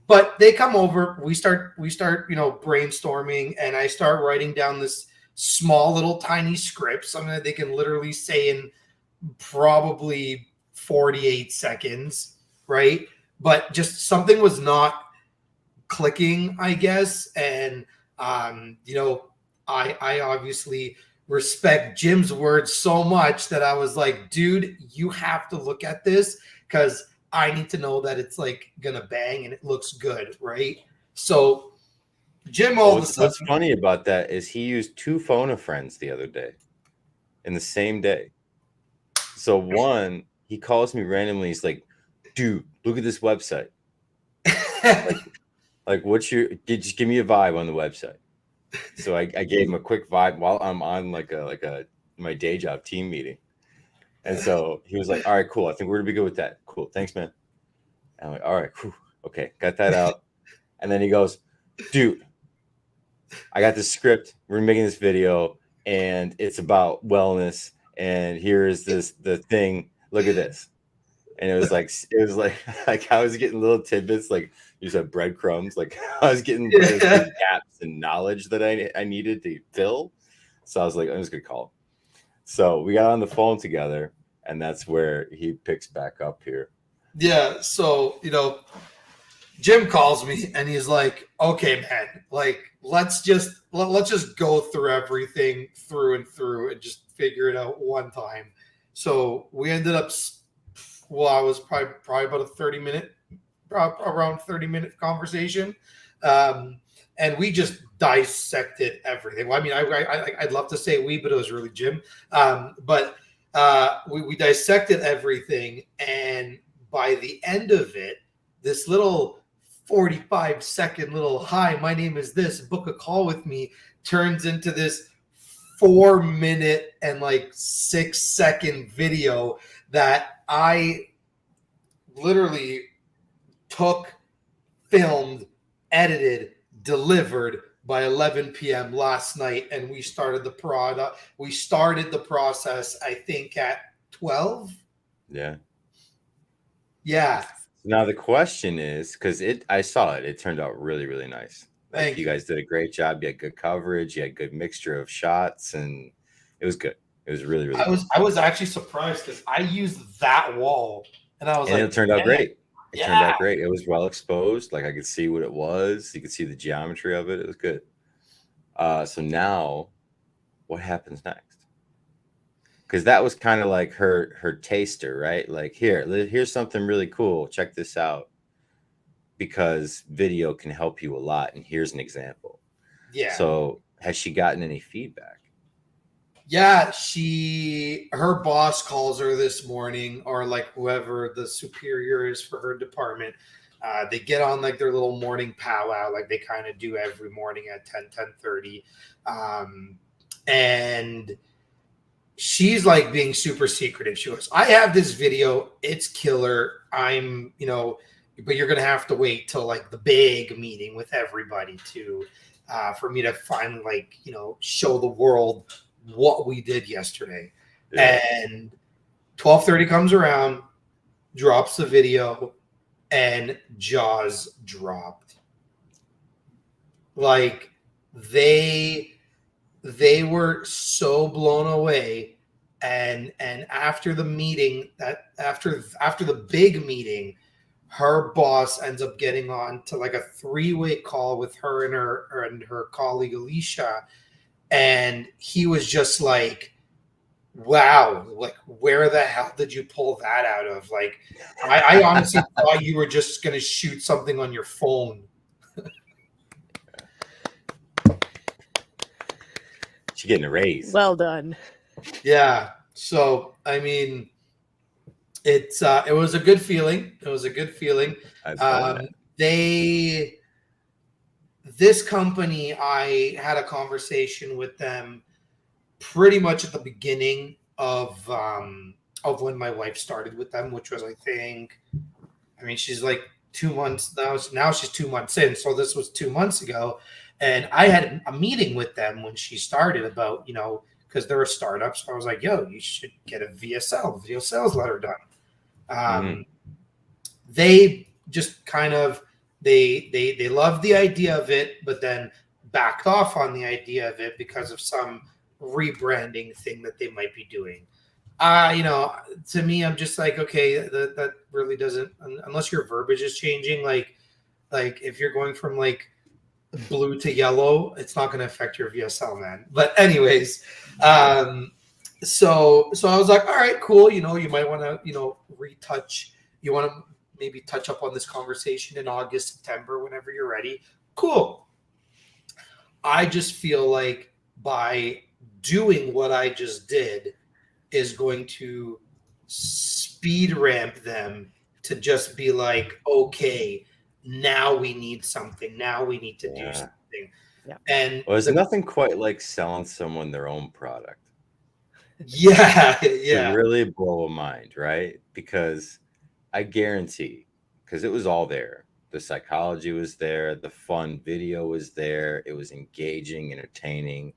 But they come over, we start, brainstorming, and I start writing down this small little tiny script, something that they can literally say in probably 48 seconds, right? But just something was not clicking, I guess. And I obviously respect Jim's words so much that I was like, dude, you have to look at this because I need to know that it's like gonna bang and it looks good, right? So Jim all of a sudden, What's funny about that is he used 2 phone a friends the other day in the same day. So one, he calls me randomly. He's like, dude, look at this website. Like what's your, just give me a vibe on the website. So I gave him a quick vibe while I'm on like a my day job team meeting. And so he was like, all right, cool. I think we're gonna be good with that. Cool. Thanks, man. And I'm like, all right, whew, okay, got that out. And then he goes, dude, I got this script. We're making this video and it's about wellness. And here's the thing. Look at this. And it was like I was getting little tidbits, like you said, breadcrumbs. Like I was getting gaps in knowledge that I needed to fill. So I was like, I'm just gonna call him. So we got on the phone together, and that's where he picks back up here. Yeah. So Jim calls me and he's like, okay, man, like let's just go through everything through and through and just figure it out one time. So we ended up, I was probably about around 30-minute conversation. And we just dissected everything. Well, I mean, I'd love to say we, but it was really Jim. But we dissected everything. And by the end of it, this little 45-second little, hi, my name is this, book a call with me, turns into this 4-minute and like 6-second video that I literally took, filmed, edited, delivered by 11 p.m. last night, and we started the process, I think, at 12. Yeah. Yeah. Now the question is, because I saw it turned out really, really nice. Like you guys did a great job. You had good coverage. You had good mixture of shots, and it was good. It was really, really good. I was actually surprised because I used that wall, and I was like, it turned out great. It yeah. turned out great. It was well exposed. Like I could see what it was. You could see the geometry of it. It was good. So now, what happens next? Because that was kind of like her taster, right? Like here's something really cool. Check this out. Because video can help you a lot, and here's an example. Yeah. So has she gotten any feedback? Yeah, her boss calls her this morning, or like whoever the superior is for her department. They get on like their little morning powwow, like they kind of do every morning at 10:30. And she's like being super secretive. She goes, I have this video, it's killer. But you're gonna have to wait till like the big meeting with everybody to for me to finally show the world what we did yesterday. Yeah. And 12:30 comes around, drops the video, and jaws dropped. Like they were so blown away. And after the meeting, after the big meeting, her boss ends up getting on to like a 3-way call with her and her colleague Alicia. And he was just like, wow, like, where the hell did you pull that out of? Like, I honestly thought you were just going to shoot something on your phone. She's getting a raise. Well done. Yeah. So, I mean, it was a good feeling. It was a good feeling. This company, I had a conversation with them pretty much at the beginning of when my wife started with them, which was, she's like 2 months now. Now she's 2 months in. So this was 2 months ago. And I had a meeting with them when she started about, because they're a startup. So I was like, yo, you should get a VSL, video sales letter done. They just kind of, they loved the idea of it, but then backed off on the idea of it because of some rebranding thing that they might be doing. You know, to me, I'm just like, okay, that really doesn't, unless your verbiage is changing. Like if you're going from like blue to yellow, it's not going to affect your VSL, man. But anyways, so I was like, all right, cool. You know, you might want to, you know, retouch. You want to maybe touch up on this conversation in August, September, whenever you're ready. Cool. I just feel like by doing what I just did is going to speed ramp them to just be like, okay, now we need something. Now we need to do Yeah. something. Yeah. And Well, there's nothing quite like selling someone their own product yeah, to yeah, really blow a mind, right? Because I guarantee, because it was all there. The psychology was there, the fun video was there, it was engaging, entertaining,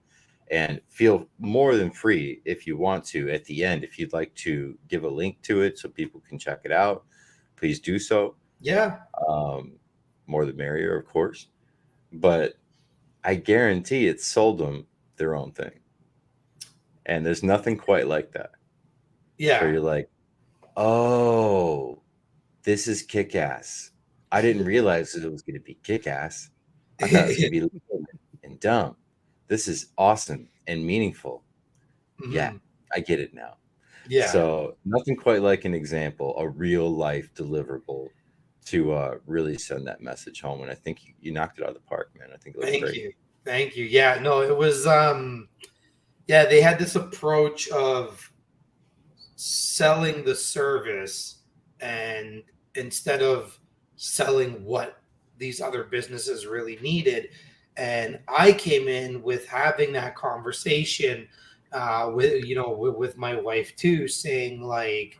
and feel more than free if you want to. At the end, if you'd like to give a link to it so people can check it out, please do so. yeah, More the merrier, of course. But I guarantee it sold them their own thing. And there's nothing quite like that. Where yeah. you're like, oh, this is kick ass. I didn't realize that it was going to be kick ass. I thought it was going to be lame and dumb. This is awesome and meaningful. Yeah, Mhm. I get it now. Yeah. So nothing quite like an example, a real life deliverable to really send that message home. And I think you knocked it out of the park, man. I think it was Thank great. you. Thank you. Yeah, no, it was yeah, they had this approach of selling the service, and instead of selling what these other businesses really needed. And I came in with having that conversation with, you know, with my wife too, saying like,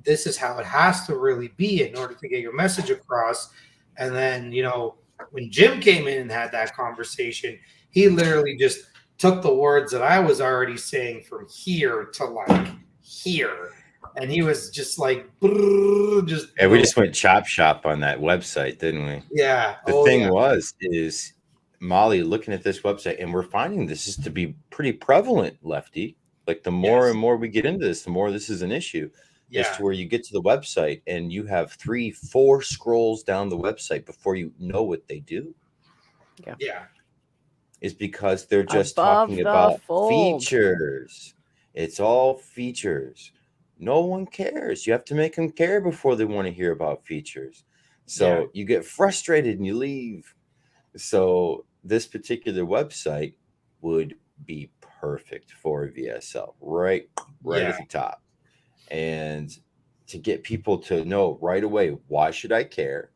this is how it has to really be in order to get your message across. And then, you know, when Jim came in and had that conversation, he literally just took the words that I was already saying from here to like here. And he was just like, just, And we just went chop shop on that website, didn't we? yeah. The Oh, thing yeah. is Molly looking at this website, and we're finding this is to be pretty prevalent, Lefty. Like the more Yes. and more we get into this, the more this is an issue. As Yeah. to where you get to the website and you have 3-4 scrolls down the website before you know what they do. Yeah. Is because they're just Above talking the about fold. features. It's all features. No one cares. You have to make them care before they want to hear about features. So you get frustrated and you leave. So this particular website would be perfect for VSL, right Yeah. at the top. And to get people to know right away, why should I care?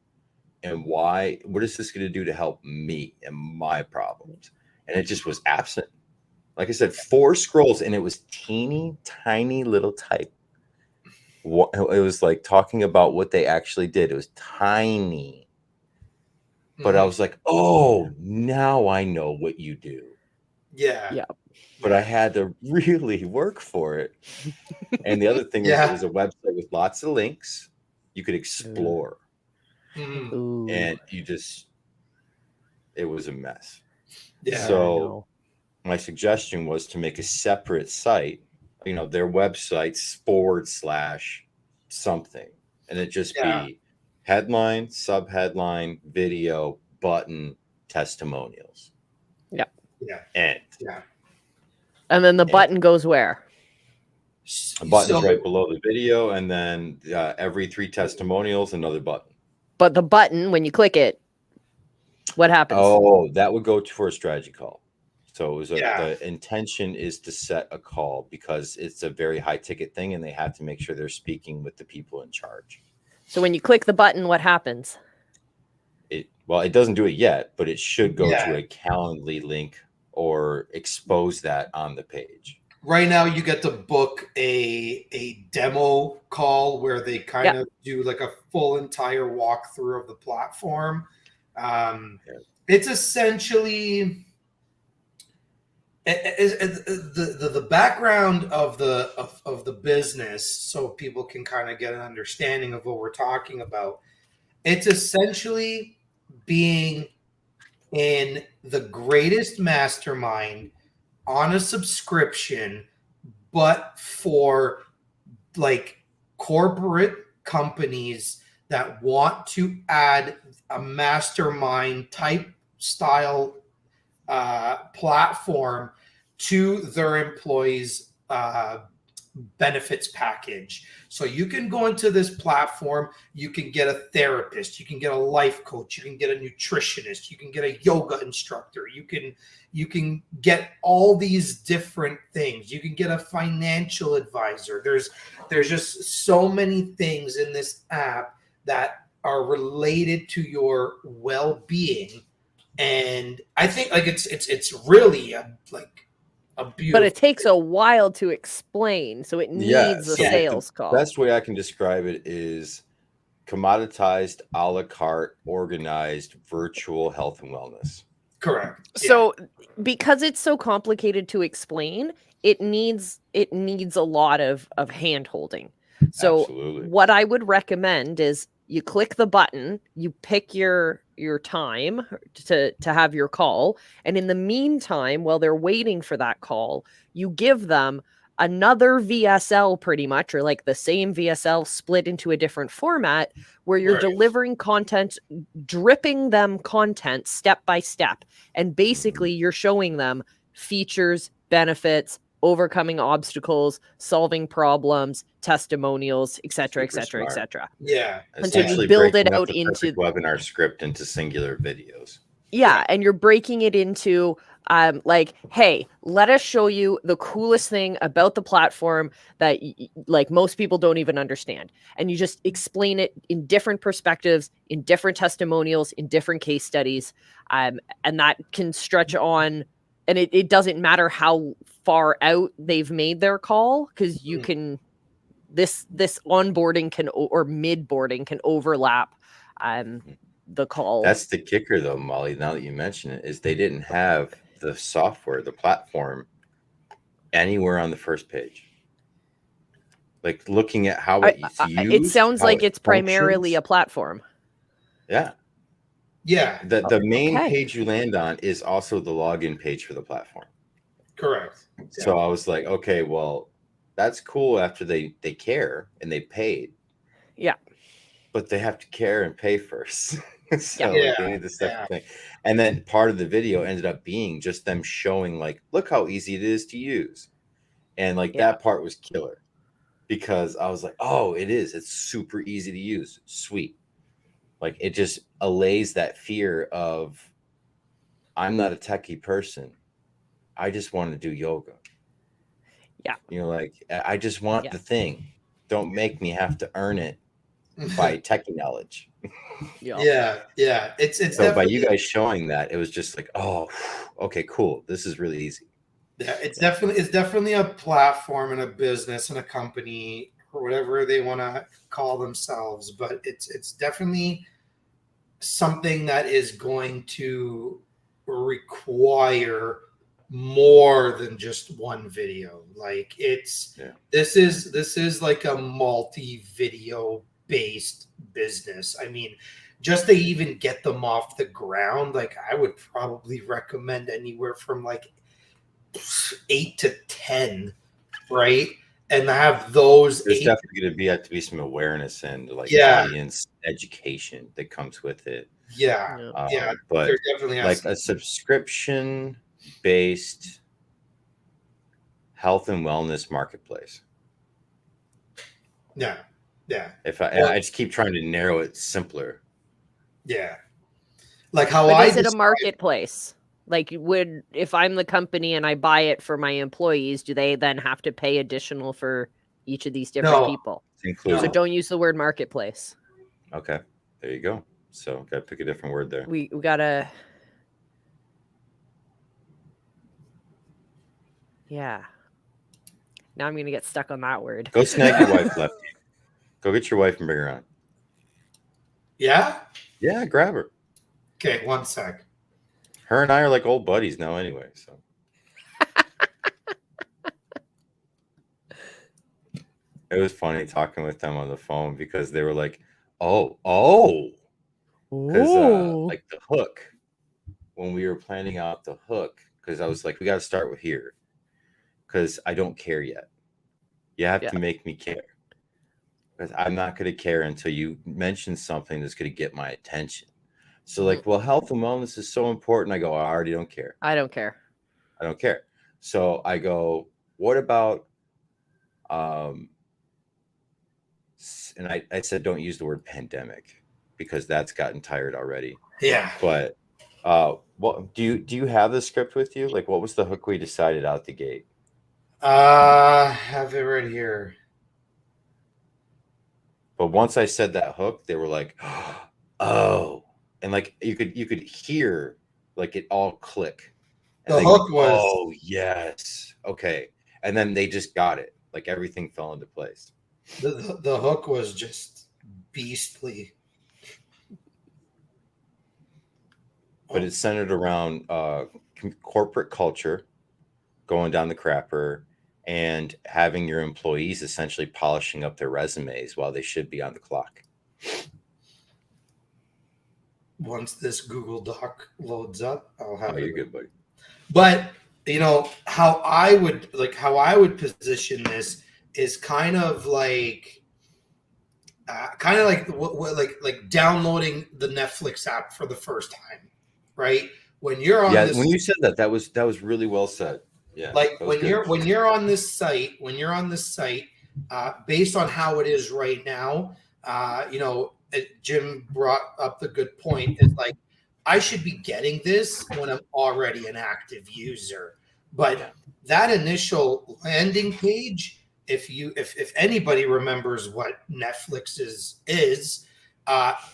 And what is this going to do to help me and my problems? And it just was absent. Like I said, 4 scrolls, and it was teeny tiny little type. It was like talking about what they actually did. It was tiny. But I was like, oh, now I know what you do. Yeah. Yeah. But I had to really work for it. And the other thing was it was a website with lots of links you could explore. Ooh. And it was a mess. Yeah. So my suggestion was to make a separate site, you know, their website / something. And it just be headline, subheadline, video, button, testimonials. Yeah. Yeah. And then the button goes where? A button's right below the video, and then every 3 testimonials, another button. But the button, when you click it, what happens? Oh, that would go for a strategy call. So it was Yeah. the intention is to set a call because it's a very high ticket thing, and they have to make sure they're speaking with the people in charge. So when you click the button, what happens? It doesn't do it yet, but it should go to a Calendly link or expose that on the page. Right now, you get to book a demo call where they kind of do like a full entire walkthrough of the platform. It's essentially the background of the business, so people can kind of get an understanding of what we're talking about. It's essentially being in the greatest mastermind on a subscription, but for like corporate companies that want to add a mastermind type style platform to their employees' benefits package. So you can go into this platform, you can get a therapist, you can get a life coach, you can get a nutritionist, you can get a yoga instructor, you can get all these different things. You can get a financial advisor. There's just so many things in this app that are related to your well-being. And I think like it's really a beautiful. But it takes a while to explain, so it needs a so sales the call. best way I can describe it is commoditized, a la carte, organized, virtual health and wellness. Correct. So because it's so complicated to explain, it needs a lot of hand holding. So Absolutely. what I would recommend is you click the button, you pick your time to have your call, and in the meantime, while they're waiting for that call, you give them another VSL pretty much, or like the same VSL split into a different format, where you're delivering content, dripping them content step by step. And basically you're showing them features, benefits, overcoming obstacles, solving problems, testimonials, etc., etc., etc. Yeah. Until Essentially you build breaking it up out the into webinar script into singular videos. Yeah, and you're breaking it into like, hey, let us show you the coolest thing about the platform that like most people don't even understand. And you just explain it in different perspectives, in different testimonials, in different case studies. And that can stretch on, and it doesn't matter how far out they've made their call, because you can this onboarding can or mid boarding can overlap the call. That's the kicker though, Molly, now that you mention it, is they didn't have the software, the platform anywhere on the first page. Like looking at how it's used. It sounds like it's primarily functions. a platform. Yeah. Yeah. The main page you land on is also the login page for the platform. Correct. So I was like, okay, well, that's cool after they care and they paid. Yeah. But they have to care and pay first. So Yeah. like they need the separate thing. And then part of the video ended up being just them showing like, look how easy it is to use. And like that part was killer, because I was like, oh, it is. It's super easy to use. Sweet. Like it just allays that fear of, I'm not a techie person. I just want to do yoga. Yeah. You know, like I just want the thing. Don't make me have to earn it by techie knowledge. Yeah. It's so by you guys showing that, it was just like, oh, okay, cool. This is really easy. Yeah, it's definitely a platform and a business and a company or whatever they want to call themselves, but it's definitely something that is going to require more than just one video. Like this is like a multi-video based business. I mean, just to even get them off the ground, like I would probably recommend anywhere from like 8 to 10, right? And have those. There's definitely going to have to be some awareness and like audience education that comes with it. But there definitely like a subscription based health and wellness marketplace. Yeah. If I just keep trying to narrow it simpler. Yeah. Like how but is it a marketplace? Like, if I'm the company and I buy it for my employees, do they then have to pay additional for each of these different people? So don't use the word marketplace. Okay, there you go. So gotta pick a different word there. We gotta. Yeah. Now I'm gonna get stuck on that word. Go snag your wife, Lefty. Go get your wife and bring her on. Yeah. Yeah, grab her. Okay, one sec. Her and I are like old buddies now anyway, so. It was funny talking with them on the phone because they were like, oh. Because like the hook, when we were planning out the hook, because I was like, we got to start with here because I don't care yet. You have to make me care. because I'm not going to care until you mention something that's going to get my attention. So like, well, health and wellness is so important. I go, I already don't care. I don't care. I don't care. So I go, what about, and I said, don't use the word pandemic because that's gotten tired already. Yeah. But what do you have the script with you? Like, what was the hook we decided out the gate? Have it right here. But once I said that hook, they were like, oh, and like you could hear like it all click. And The hook was, oh yes, okay, and then they just got it. Like everything fell into place. the hook was just beastly. But it's centered around corporate culture, going down the crapper, and having your employees essentially polishing up their resumes while they should be on the clock. Once this Google Doc loads up, I'll have Oh, it. you're good, buddy. But you know how I would position this is kind of like like downloading the Netflix app for the first time, right? When you're on this, when you said that, that was really well said. Yeah, like when you're on this site, based on how it is right now, Jim brought up the good point. Is like I should be getting this when I'm already an active user, but that initial landing page, if anybody remembers what Netflix is,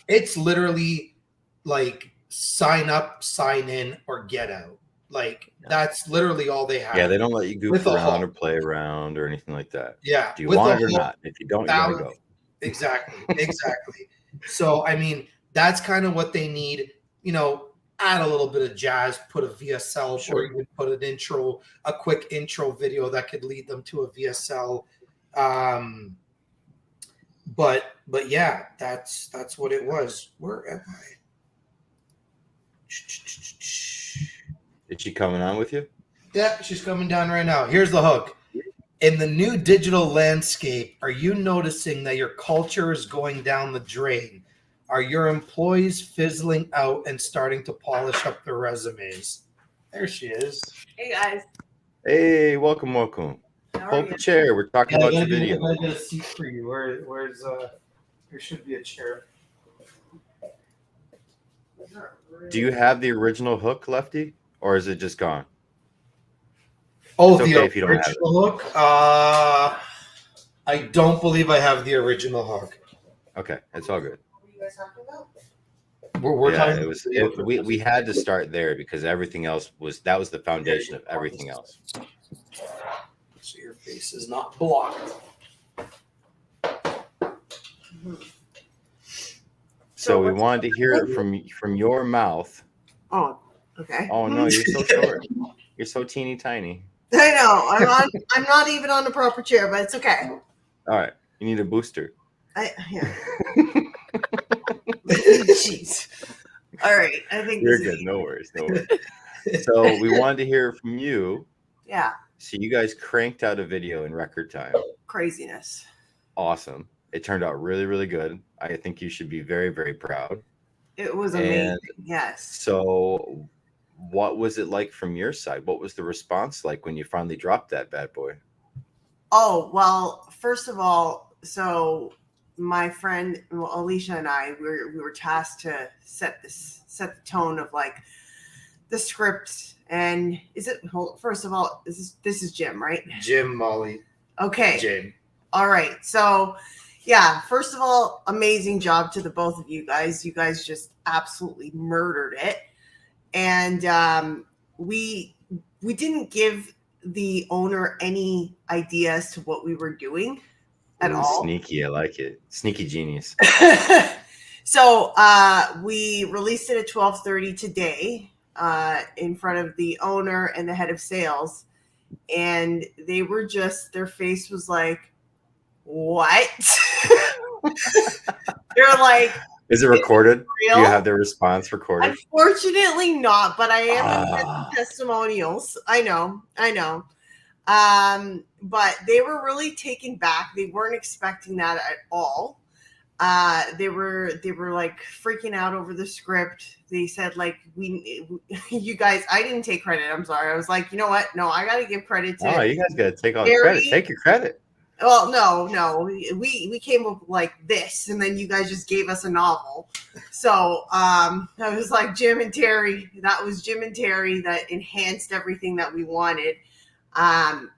it's literally like sign up, sign in, or get out. Like that's literally all they have. Yeah, they don't let you goof around or play around or anything like that. Yeah. Do you want it or not? If you don't, you gotta go. Exactly. So I mean, that's kind of what they need. You know, add a little bit of jazz, put a VSL, or even put a quick intro video that could lead them to a VSL. But yeah, that's what it was. Where am I? Is she coming on with you? Yeah, she's coming down right now. Here's the hook. In the new digital landscape, are you noticing that your culture is going down the drain? Are your employees fizzling out and starting to polish up their resumes? There she is. Hey guys. Hey, welcome. Pull up the chair. We're talking about your video. I got a seat for you. Where's there should be a chair. Do you have the original hook, Lefty, or is it just gone? Oh, it's the okay if you don't have original hook? I don't believe I have the original hook. Okay, it's all good. What are you guys talking about? We're talking. We had to start there because everything else was the foundation of everything else. So your face is not blocked. So we wanted to hear it from your mouth. Oh, okay. Oh no, you're so short. You're so teeny tiny. I know. I'm not even on the proper chair, but it's okay. All right, you need a booster. Yeah. Jeez. All right. I think you're good. No worries. So we wanted to hear from you. Yeah. So you guys cranked out a video in record time. Craziness. Awesome. It turned out really, really good. I think you should be very, very proud. It was amazing. Yes. So what was it like from your side? What was the response like when you finally dropped that bad boy? Oh, well, first of all, so my friend Alicia and I, we were tasked to set the tone of like the script. And first of all, this is Jim, right? Jim, Molly. Okay. Jim. All right. So yeah, first of all, amazing job to the both of you guys. You guys just absolutely murdered it. And we didn't give the owner any idea as to what we were doing at all. Sneaky, I like it. Sneaky genius. So we released it at 12:30 today in front of the owner and the head of sales. And they were their face was like, what? They're like, is it recorded? Real? Do you have their response recorded? Unfortunately not, but I am in testimonials. I know. But they were really taken back. They weren't expecting that at all. They were like freaking out over the script. They said like, you guys, I didn't take credit. I'm sorry. I was like, you know what? No, I got to give credit to. Oh, you guys got to take all the credit. Take your credit. Well, no, we came up like this, and then you guys just gave us a novel. So I was like Jim and Terry. That was Jim and Terry that enhanced everything that we wanted. And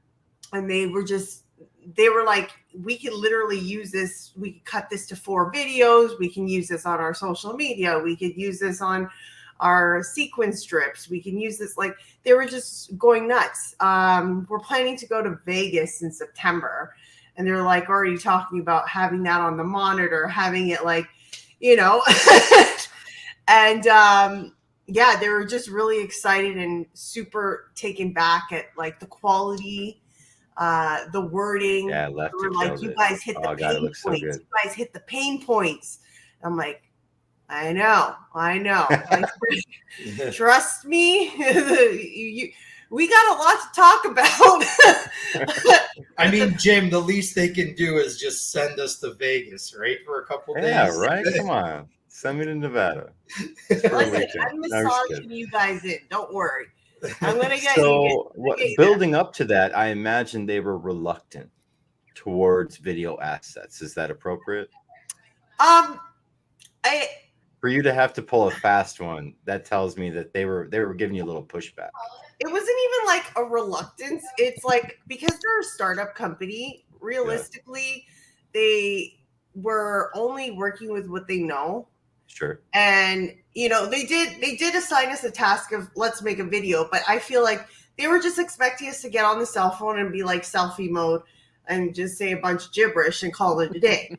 they were like, we can literally use this. We could cut this to 4 videos. We can use this on our social media. We could use this on our sequence strips. We can use this. Like, they were just going nuts. We're planning to go to Vegas in September, and they're like already talking about having that on the monitor, having it like, you know, and yeah, they were just really excited and super taken back at like the quality, the wording. Yeah, they were like, you guys hit the pain points. So you guys hit the pain points. I'm like, I know. Like, trust me. We got a lot to talk about. I mean, Jim, the least they can do is just send us to Vegas, right? For a couple days. Yeah, right? Come on. Send me to Nevada. Listen, I'm massaging you guys in. Don't worry. I'm going to get you. So, building up to that, I imagine they were reluctant towards video assets. Is that appropriate? For you to have to pull a fast one, that tells me that they were giving you a little pushback. It wasn't even like a reluctance. It's like, because they're a startup company, realistically, they were only working with what they know. Sure. And, you know, they did assign us a task of let's make a video, but I feel like they were just expecting us to get on the cell phone and be like selfie mode and just say a bunch of gibberish and call it a day.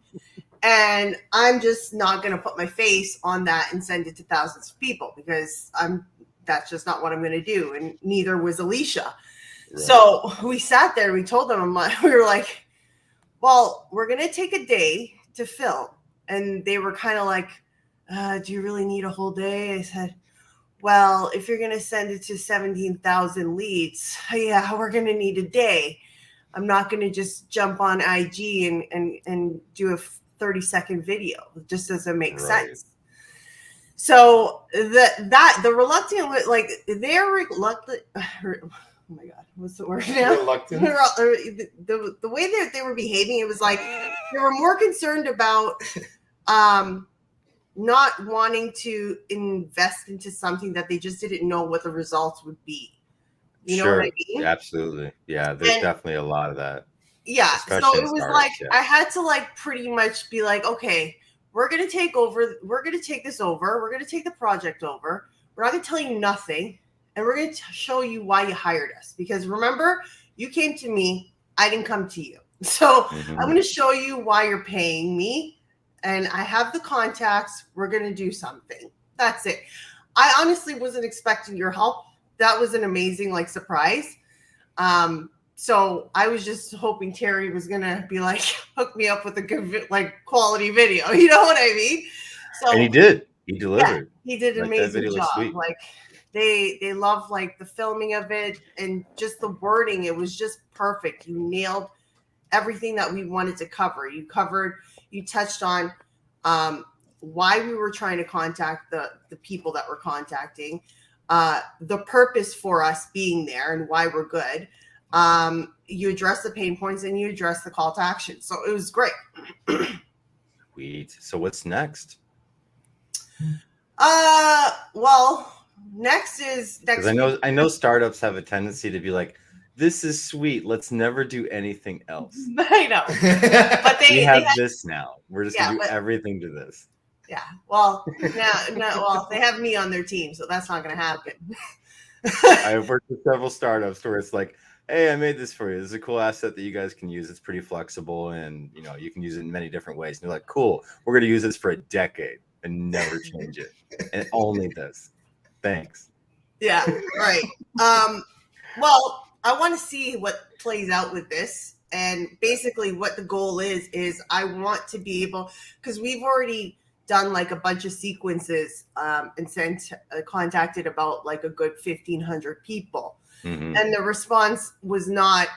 And I'm just not going to put my face on that and send it to thousands of people, because that's just not what I'm going to do. And neither was Alicia. Right. So we sat there, we told them, we were like, well, we're going to take a day to film. And they were kind of like, do you really need a whole day? I said, well, if you're going to send it to 17,000 leads, yeah, we're going to need a day. I'm not going to just jump on IG and do a 30-second video. It just doesn't make sense. So the reluctant, like, they're reluctant. Oh my God, what's the word now? Reluctant. The way that they were behaving, it was like they were more concerned about not wanting to invest into something that they just didn't know what the results would be. You know what I mean? Absolutely. Yeah, there's definitely a lot of that. Yeah. So it was like, I had to like pretty much be like, okay, we're going to take over. We're going to take this over. We're going to take the project over. We're not going to tell you nothing. And we're going to show you why you hired us. Because remember, you came to me. I didn't come to you. So I'm going to show you why you're paying me. And I have the contacts. We're going to do something. That's it. I honestly wasn't expecting your help. That was an amazing like surprise. So I was just hoping Terry was going to be like, hook me up with a good, like, quality video. You know what I mean? So, and he did. He delivered. Yeah, he did an amazing job. Like, they love like the filming of it and just the wording. It was just perfect. You nailed everything that we wanted to cover. You touched on why we were trying to contact the people that we're contacting, the purpose for us being there and why we're good. You address the pain points and you address the call to action. So it was great. Sweet. So what's next? Well, next is next. I know startups have a tendency to be like, this is sweet. Let's never do anything else. I know. But we have this now. We're just gonna do everything to this. Yeah. Well, well, they have me on their team, so that's not gonna happen. I've worked with several startups where it's like, hey, I made this for you. This is a cool asset that you guys can use. It's pretty flexible, and you know you can use it in many different ways. And you're like, cool. We're going to use this for a decade and never change it, and only this. Thanks. Yeah. Right. Well, I want to see what plays out with this, and basically, what the goal is I want to be able, because we've already done like a bunch of sequences and contacted about like a good 1,500 people. Mhm. and the response was not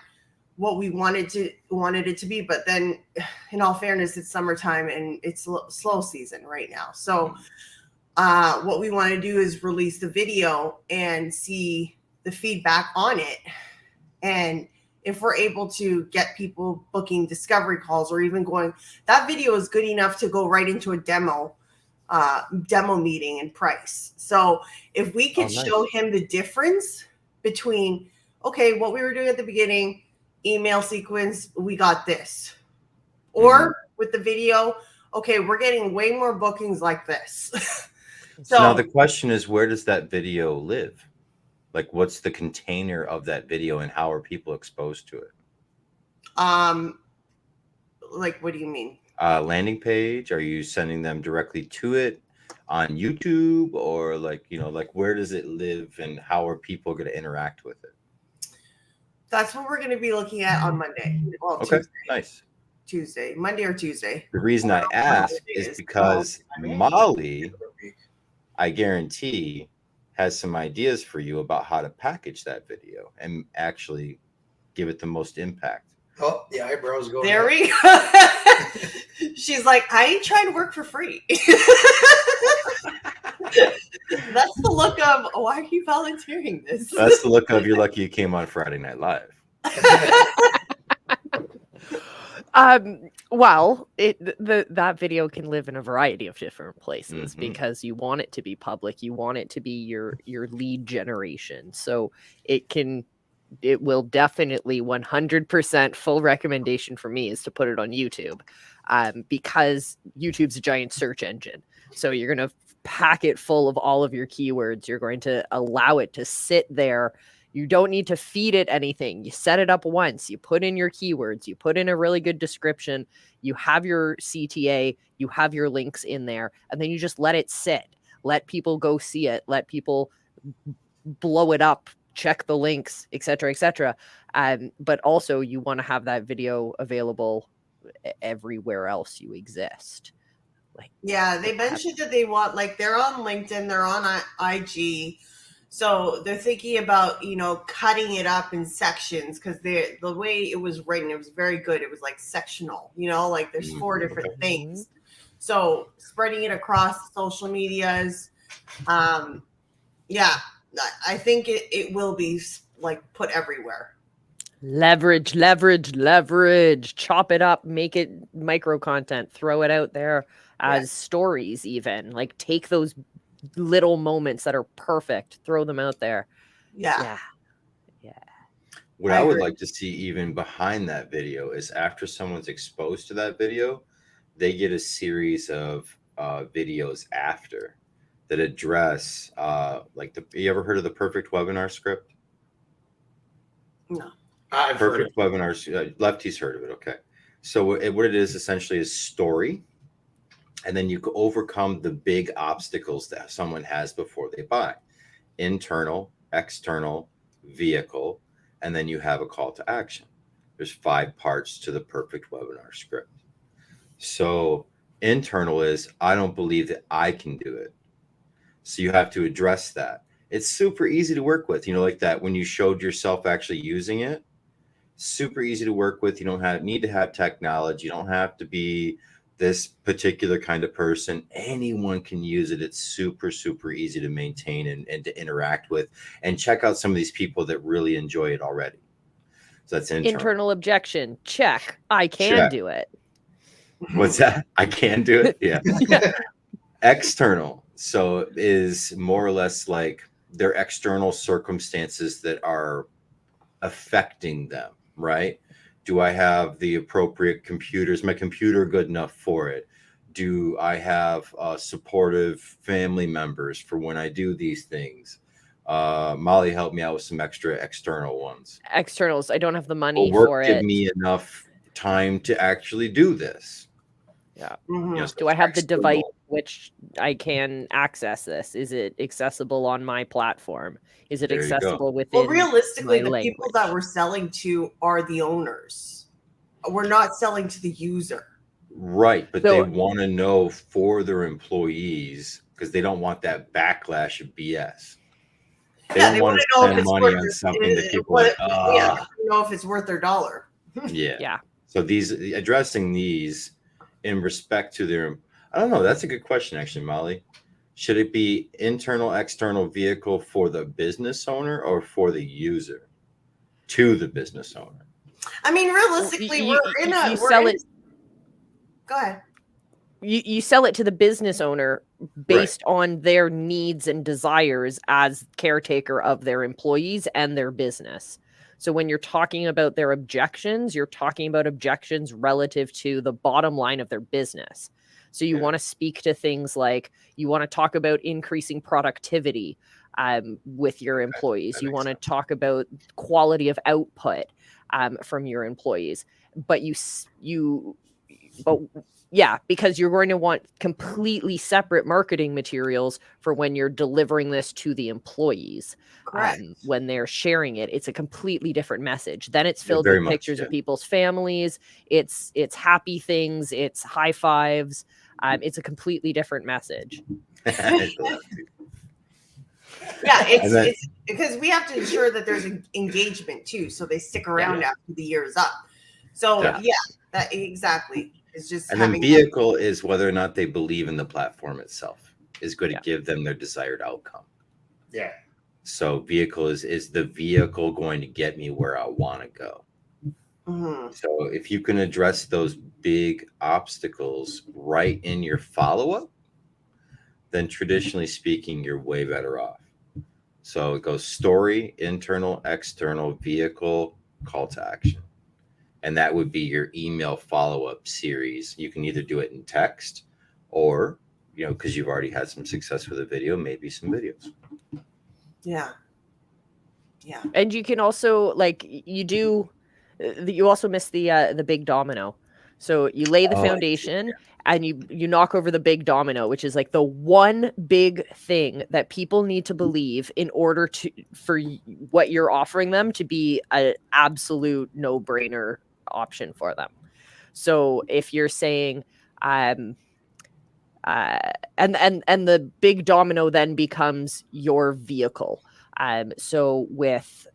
what we wanted it to be. But then, in all fairness, it's summertime and it's slow season right now. So what we want to do is release the video and see the feedback on it. And if we're able to get people booking discovery calls or even going, that video is good enough to go right into a demo meeting and price. So if we could show him the difference between, okay, what we were doing at the beginning, email sequence, we got this. Or with the video, okay, we're getting way more bookings like this. So now the question is, where does that video live? Like, what's the container of that video and how are people exposed to it? Like, what do you mean? Landing page? Are you sending them directly to it on YouTube, or like, like where does it live and how are people going to interact with it? That's what we're going to be looking at on Monday. Well, Okay, Tuesday. nice. Tuesday, Monday or Tuesday. The reason I ask is because Molly, I guarantee, has some ideas for you about how to package that video and actually give it the most impact. Oh, the eyebrows going. There we go. She's like, I ain't trying to work for free. That's the look of, why are you volunteering this? That's the look of, you're lucky you came on Friday Night Live. Well, that video can live in a variety of different places because you want it to be public. You want it to be your lead generation. So it will definitely 100% full recommendation for me is to put it on YouTube, because YouTube's a giant search engine. So you're going to pack it full of all of your keywords. You're going to allow it to sit there. You don't need to feed it anything. You set it up once, you put in your keywords, you put in a really good description, you have your CTA, you have your links in there, and then you just let it sit. Let people go see it. Let people blow it up, check the links, etc., etc. But also you want to have that video available everywhere else you exist. Yeah, they mentioned that they want, like, they're on LinkedIn, they're on IG. So they're thinking about, cutting it up in sections, because the way it was written, it was very good. It was like sectional, like there's 4 different things. So spreading it across social medias. Yeah, I think it will be like put everywhere. Leverage. Chop it up, make it micro content, throw it out there as stories, even. Like, take those little moments that are perfect, throw them out there. Yeah. What I would like to see even behind that video is, after someone's exposed to that video, they get a series of videos after that address you ever heard of the perfect webinar script? No. I've heard Perfect webinars. Lefty's heard of it. Okay. So what it is essentially is story. And then you can overcome the big obstacles that someone has before they buy. Internal, external, vehicle, and then you have a call to action. There's 5 parts to the perfect webinar script. So internal is, I don't believe that I can do it. So you have to address that. It's super easy to work with, like that when you showed yourself actually using it. Super easy to work with. You don't need to have technology. You don't have to be this particular kind of person. Anyone can use it. It's super, super easy to maintain and to interact with, and check out some of these people that really enjoy it already. So that's internal objection. Check. I can do it. What's that? I can do it. Yeah. External. So is more or less like their external circumstances that are affecting them, right? Do I have the appropriate computers? My computer good enough for it? Do I have supportive family members for when I do these things? Molly helped me out with some extra external ones. Externals. I don't have the money for it. Give me enough time to actually do this. Yeah. So do I have the device which I can access this? Is it accessible on my platform? Is it accessible within? Well, realistically, the people that we're selling to are the owners. We're not selling to the user. Right, but they want to know for their employees, because they don't want that backlash of BS. They Yeah, don't they want want to to know if spend it's money worth on something that it. people are like, Yeah, ah. they know if it's worth their dollar. Yeah. Yeah. So these addressing these in respect to their, I don't know. That's a good question, actually, Molly. Should it be internal, external vehicle for the business owner or for the user to the business owner? I mean, realistically, You sell it. Go ahead. You sell it to the business owner based on their needs and desires as caretaker of their employees and their business. So when you're talking about their objections, you're talking about objections relative to the bottom line of their business. So you want to speak to things like you want to talk about increasing productivity with your employees. You want to talk about quality of output from your employees. But yeah, because you're going to want completely separate marketing materials for when you're delivering this to the employees. When they're sharing it, it's a completely different message. Then it's filled with pictures of people's families. It's happy things. It's high fives. It's a completely different message. Yeah, it's because we have to ensure that there's engagement too, so they stick around after the year is up. So that exactly. It's just and then vehicle is whether or not they believe in the platform itself is going to give them their desired outcome. Yeah. So vehicle is the vehicle going to get me where I want to go. Mm-hmm. So if you can address those big obstacles right in your follow-up, then traditionally speaking, you're way better off. So it goes story, internal, external, vehicle, call to action. And that would be your email follow-up series. You can either do it in text or, because you've already had some success with a video, maybe some videos. Yeah. Yeah. And you can also you also miss the big domino. So you lay the foundation and you knock over the big domino, which is like the one big thing that people need to believe in order for what you're offering them to be an absolute no-brainer option for them. So if you're saying and the big domino then becomes your vehicle. So with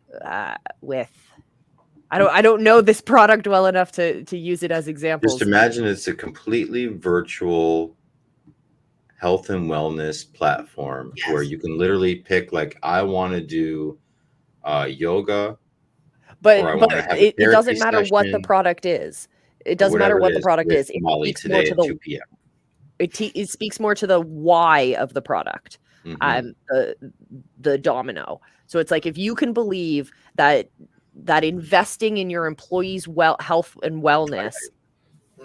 I don't know this product well enough to use it as examples. Just imagine it's a completely virtual health and wellness platform where you can literally pick I want to do yoga, but it doesn't matter what the product is. It doesn't matter what the product is. It speaks more to the 2 p.m. It speaks more to the why of the product, the domino. So it's like if you can believe that investing in your employees' health and wellness,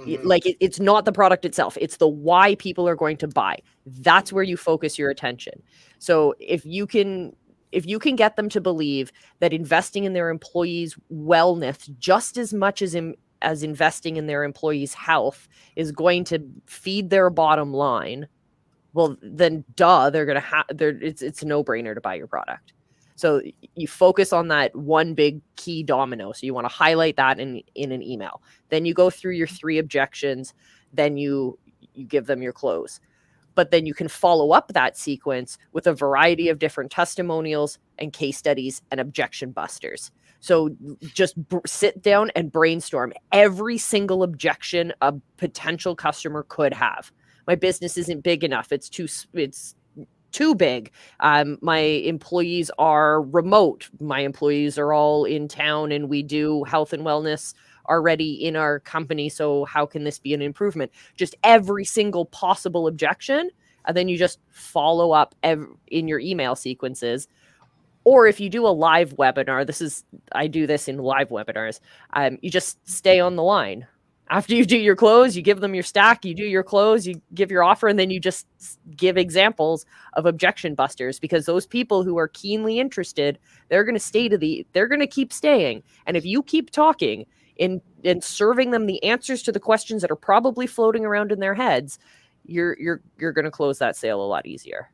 it's not the product itself, it's the why people are going to buy. That's where you focus your attention. So if you can get them to believe that investing in their employees' wellness just as much as investing in their employees' health is going to feed their bottom line, well, then they're going to have it's a no-brainer to buy your product. So you focus on that one big key domino. So you want to highlight that in an email. Then you go through your 3 objections. Then you give them your close. But then you can follow up that sequence with a variety of different testimonials and case studies and objection busters. So just sit down and brainstorm every single objection a potential customer could have. My business isn't big enough. It's too big. My employees are remote. My employees are all in town and we do health and wellness already in our company. So how can this be an improvement? Just every single possible objection. And then you just follow up in your email sequences. Or if you do a live webinar, I do this in live webinars. You just stay on the line. After you do your close, you give them your stack, you do your close, you give your offer, and then you just give examples of objection busters, because those people who are keenly interested, they're going to keep staying. And if you keep talking and serving them the answers to the questions that are probably floating around in their heads, you're going to close that sale a lot easier.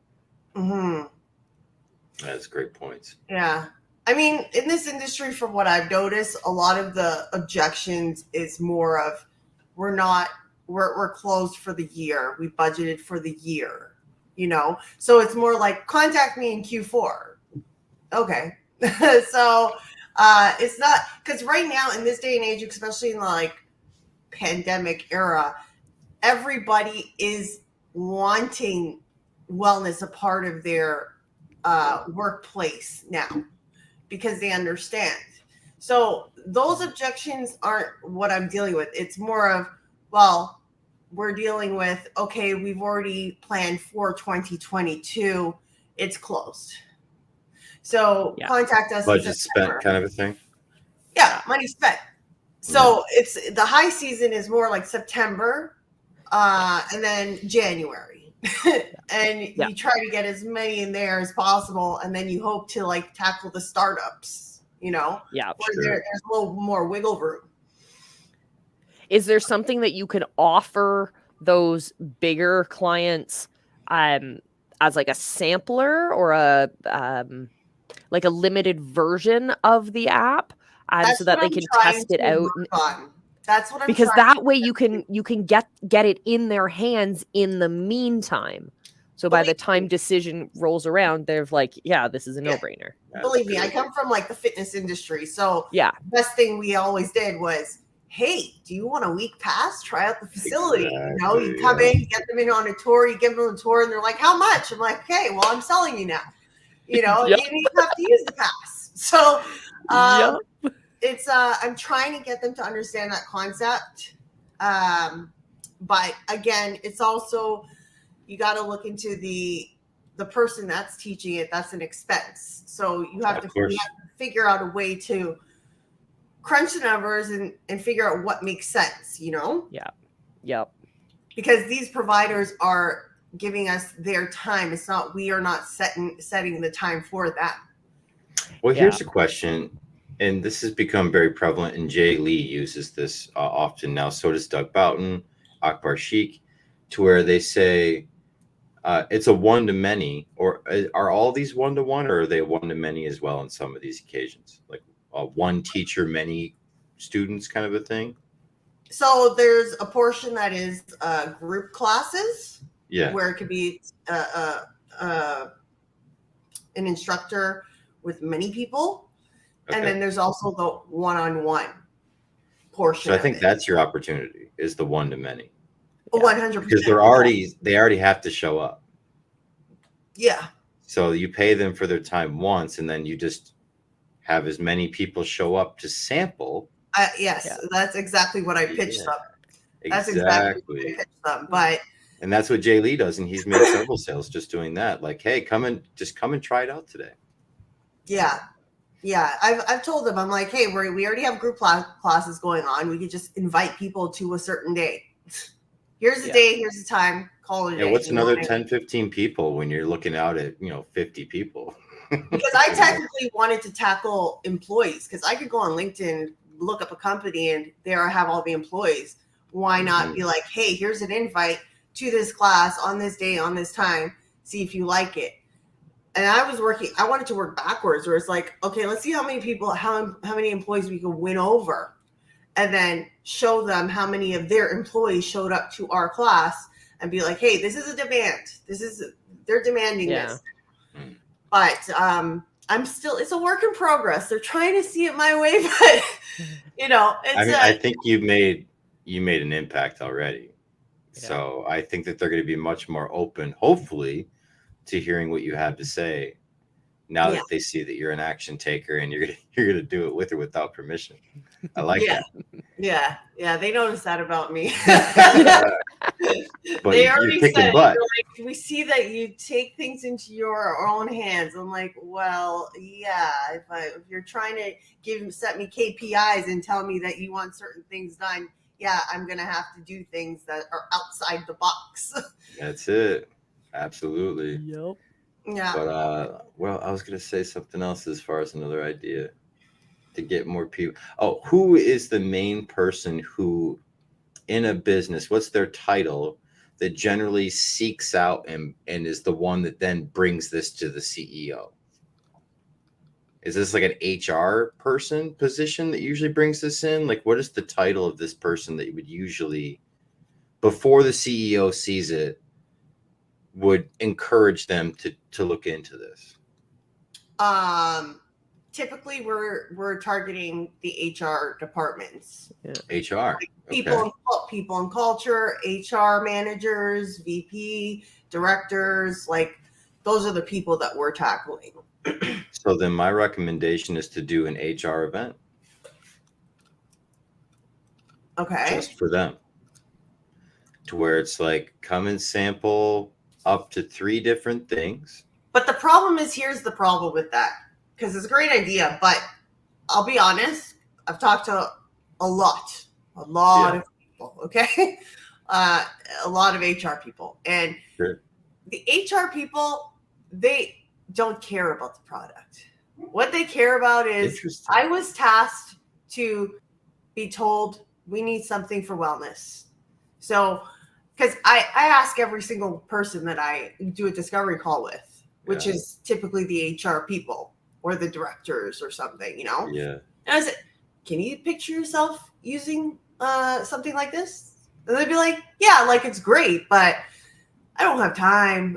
Mm-hmm. That's great points. Yeah. I mean, in this industry, from what I've noticed, a lot of the objections is more of we're closed for the year. We budgeted for the year, So it's more like contact me in Q4. Okay. So it's not, because right now in this day and age, especially in the like pandemic era, everybody is wanting wellness a part of their workplace now because they understand. So those objections aren't what I'm dealing with. It's more of, well, we're dealing with, okay, we've already planned for 2022. It's closed. So Yeah. contact us in Budget spent September. kind of a thing. Yeah, money spent. So it's the high season is more like September, and then January. And Yeah. you try to get as many in there as possible, and then you hope to like tackle the startups, you know, Yeah. where Sure. there's a little more wiggle room. Is there something that you can offer those bigger clients as like a sampler or a like a limited version of the app That's so that what they I'm can trying test it to out? work on. That's what I'm Because trying that way you can get it in their hands in the meantime. So by the time decision rolls around, they're like, yeah, this is a no-brainer. Believe me, I come from like the fitness industry. So Yeah. best thing we always did was, hey, do you want a week pass? Try out the facility. You know, you come in, you get them in on a tour, you give them a tour, and they're like, how much? I'm like, okay, well, I'm selling you now. You know, Yep. you don't even have to use the pass. So Yep. it's I'm trying to get them to understand that concept. But again, it's also, you got to look into the person that's teaching it. That's an expense. So you have to figure out a way to crunch the numbers and figure out what makes sense, you know? Yeah. Yep. Because these providers are giving us their time. It's not, we are not setting the time for them. Well, here's a question, and this has become very prevalent, and Jay Lee uses this often now. So does Doug Boughton, Akbar Sheikh, to where they say it's a one-to-many, or are all these one-to-one, or are they one-to-many as well on some of these occasions? Like one teacher, many students kind of a thing? So there's a portion that is group classes, where it could be an instructor with many people. Okay. And then there's also the one-on-one portion. So I think that's your opportunity, is the one-to-many. 100%. Because they already have to show up. Yeah. So you pay them for their time once, and then you just have as many people show up to sample. Yes, that's exactly what I pitched them. That's exactly what I pitched them. But and that's what Jay Lee does, and he's made several sales just doing that. Like, hey, come and try it out today. Yeah. Yeah, I've told them, I'm like, hey, we already have group classes going on. We could just invite people to a certain day. Here's the day, here's the time, call it a day. What's another 10, 15 people when you're looking out at, 50 people? Because I technically wanted to tackle employees, because I could go on LinkedIn, look up a company, and there I have all the employees. Why not be like, hey, here's an invite to this class on this day, on this time, see if you like it. And I wanted to work backwards, where it's like, okay, let's see how many people, how many employees we can win over, and then show them how many of their employees showed up to our class, and be like, hey, this is a demand. They're demanding this. But it's a work in progress. They're trying to see it my way, but I think you made an impact already. Yeah. So I think that they're going to be much more open, hopefully, to hearing what you have to say now that they see that you're an action taker and you're gonna do it with or without permission. I like that. Yeah, they noticed that about me. But they already said butt. Like, we see that you take things into your own hands. I'm like, well, yeah, if you're trying to set me KPIs and tell me that you want certain things done, yeah, I'm gonna have to do things that are outside the box. That's it. Absolutely. Yep. Yeah. But well, I was gonna say something else as far as another idea to get more people. Oh, who is the main person who in a business, what's their title, that generally seeks out and is the one that then brings this to the CEO? Is this like an HR person position that usually brings this in? Like, what is the title of this person that you would usually, before the CEO sees it, would encourage them to look into this? typically we're targeting the HR departments. HR. People in culture, HR managers, VP, directors, like those are the people that we're tackling. So then my recommendation is to do an HR event. Okay. Just for them. To where it's like, come and sample up to 3 different things. But the problem is, here's the problem with that. Because it's a great idea, but I'll be honest, I've talked to a lot of people, okay? A lot of HR people. And Sure. the HR people, they don't care about the product. What they care about is, I was tasked to be told we need something for wellness. So, because I ask every single person that I do a discovery call with, which is typically the HR people or the directors or something, you know? Yeah. And I said, can you picture yourself using something like this? And they'd be like, yeah, like it's great, but I don't have time.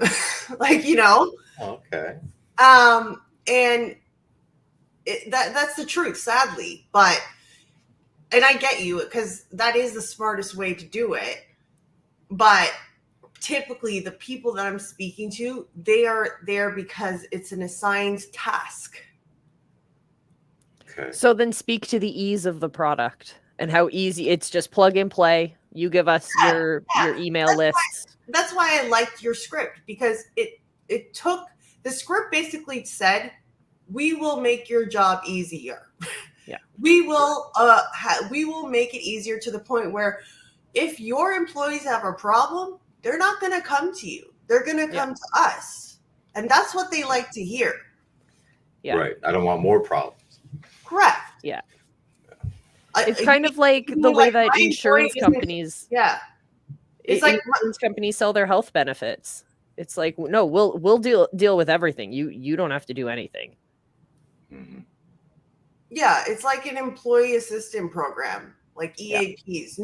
Like, you know? Okay. And that's the truth, sadly. But, and I get you, because that is the smartest way to do it. But typically the people that I'm speaking to, they are there because it's an assigned task. Okay. So then speak to the ease of the product and how easy it's just plug and play. You give us your email lists. That's why I liked your script, because it took, the script basically said, we will make your job easier. Yeah. We will make it easier to the point where if your employees have a problem, they're not going to come to you. They're going to come to us. And that's what they like to hear. Yeah. Right. I don't want more problems. Correct. Yeah. It's kind of like the way that insurance companies. Yeah. It's like insurance companies sell their health benefits. It's like, no, we'll deal with everything. You don't have to do anything. Mm-hmm. Yeah, it's like an employee assistant program, like EAPs. Yeah.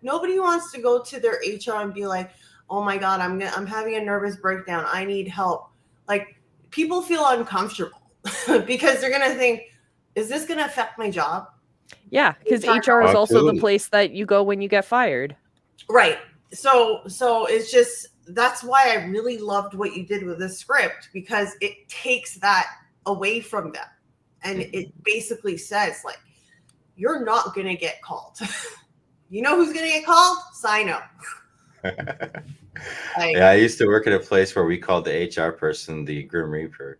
Nobody wants to go to their HR and be like, "Oh my God, I'm having a nervous breakdown. I need help." Like, people feel uncomfortable because they're gonna think, "Is this gonna affect my job?" Yeah, because HR is also the place that you go when you get fired. Right. So it's just, that's why I really loved what you did with this script, because it takes that away from them. And it basically says, like, you're not going to get called. You know who's going to get called? Sino. Yeah, I used to work at a place where we called the HR person the Grim Reaper.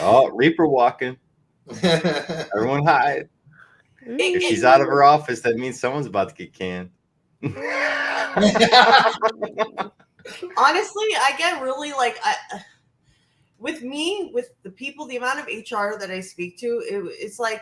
Oh, Reaper walking. Everyone hide. If she's out of her office, that means someone's about to get canned. Honestly, I get really like, with the people, the amount of HR that I speak to, it's like,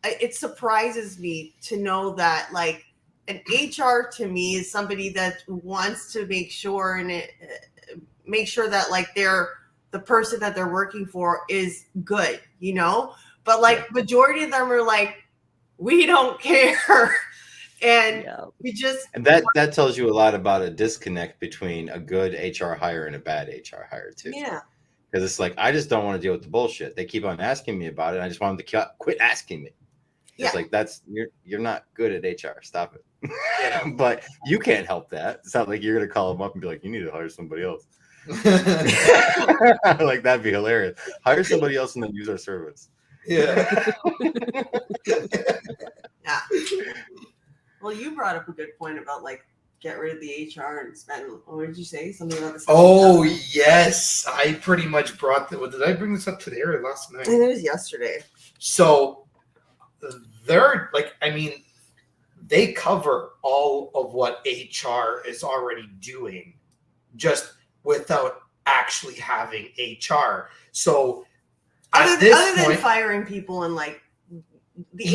it surprises me to know that, like, an HR to me is somebody that wants to make sure that, like, the person that they're working for is good, you know? But like, majority of them are like, we don't care. And that tells you a lot about a disconnect between a good HR hire and a bad HR hire too. Yeah. Because it's like, I just don't want to deal with the bullshit. They keep on asking me about it. I just want them to quit asking me. It's like, you're not good at HR. Stop it. But you can't help that. It's not like you're going to call them up and be like, you need to hire somebody else. Like, that'd be hilarious. Hire somebody else and then use our service. Yeah. Yeah. Well, you brought up a good point about, like, get rid of the HR and spend. What did you say? Something about the. Oh yes, I pretty much brought that. Did I bring this up today or last night? I think it was yesterday. So they're like, I mean, they cover all of what HR is already doing, just without actually having HR. So other than firing people and, like, the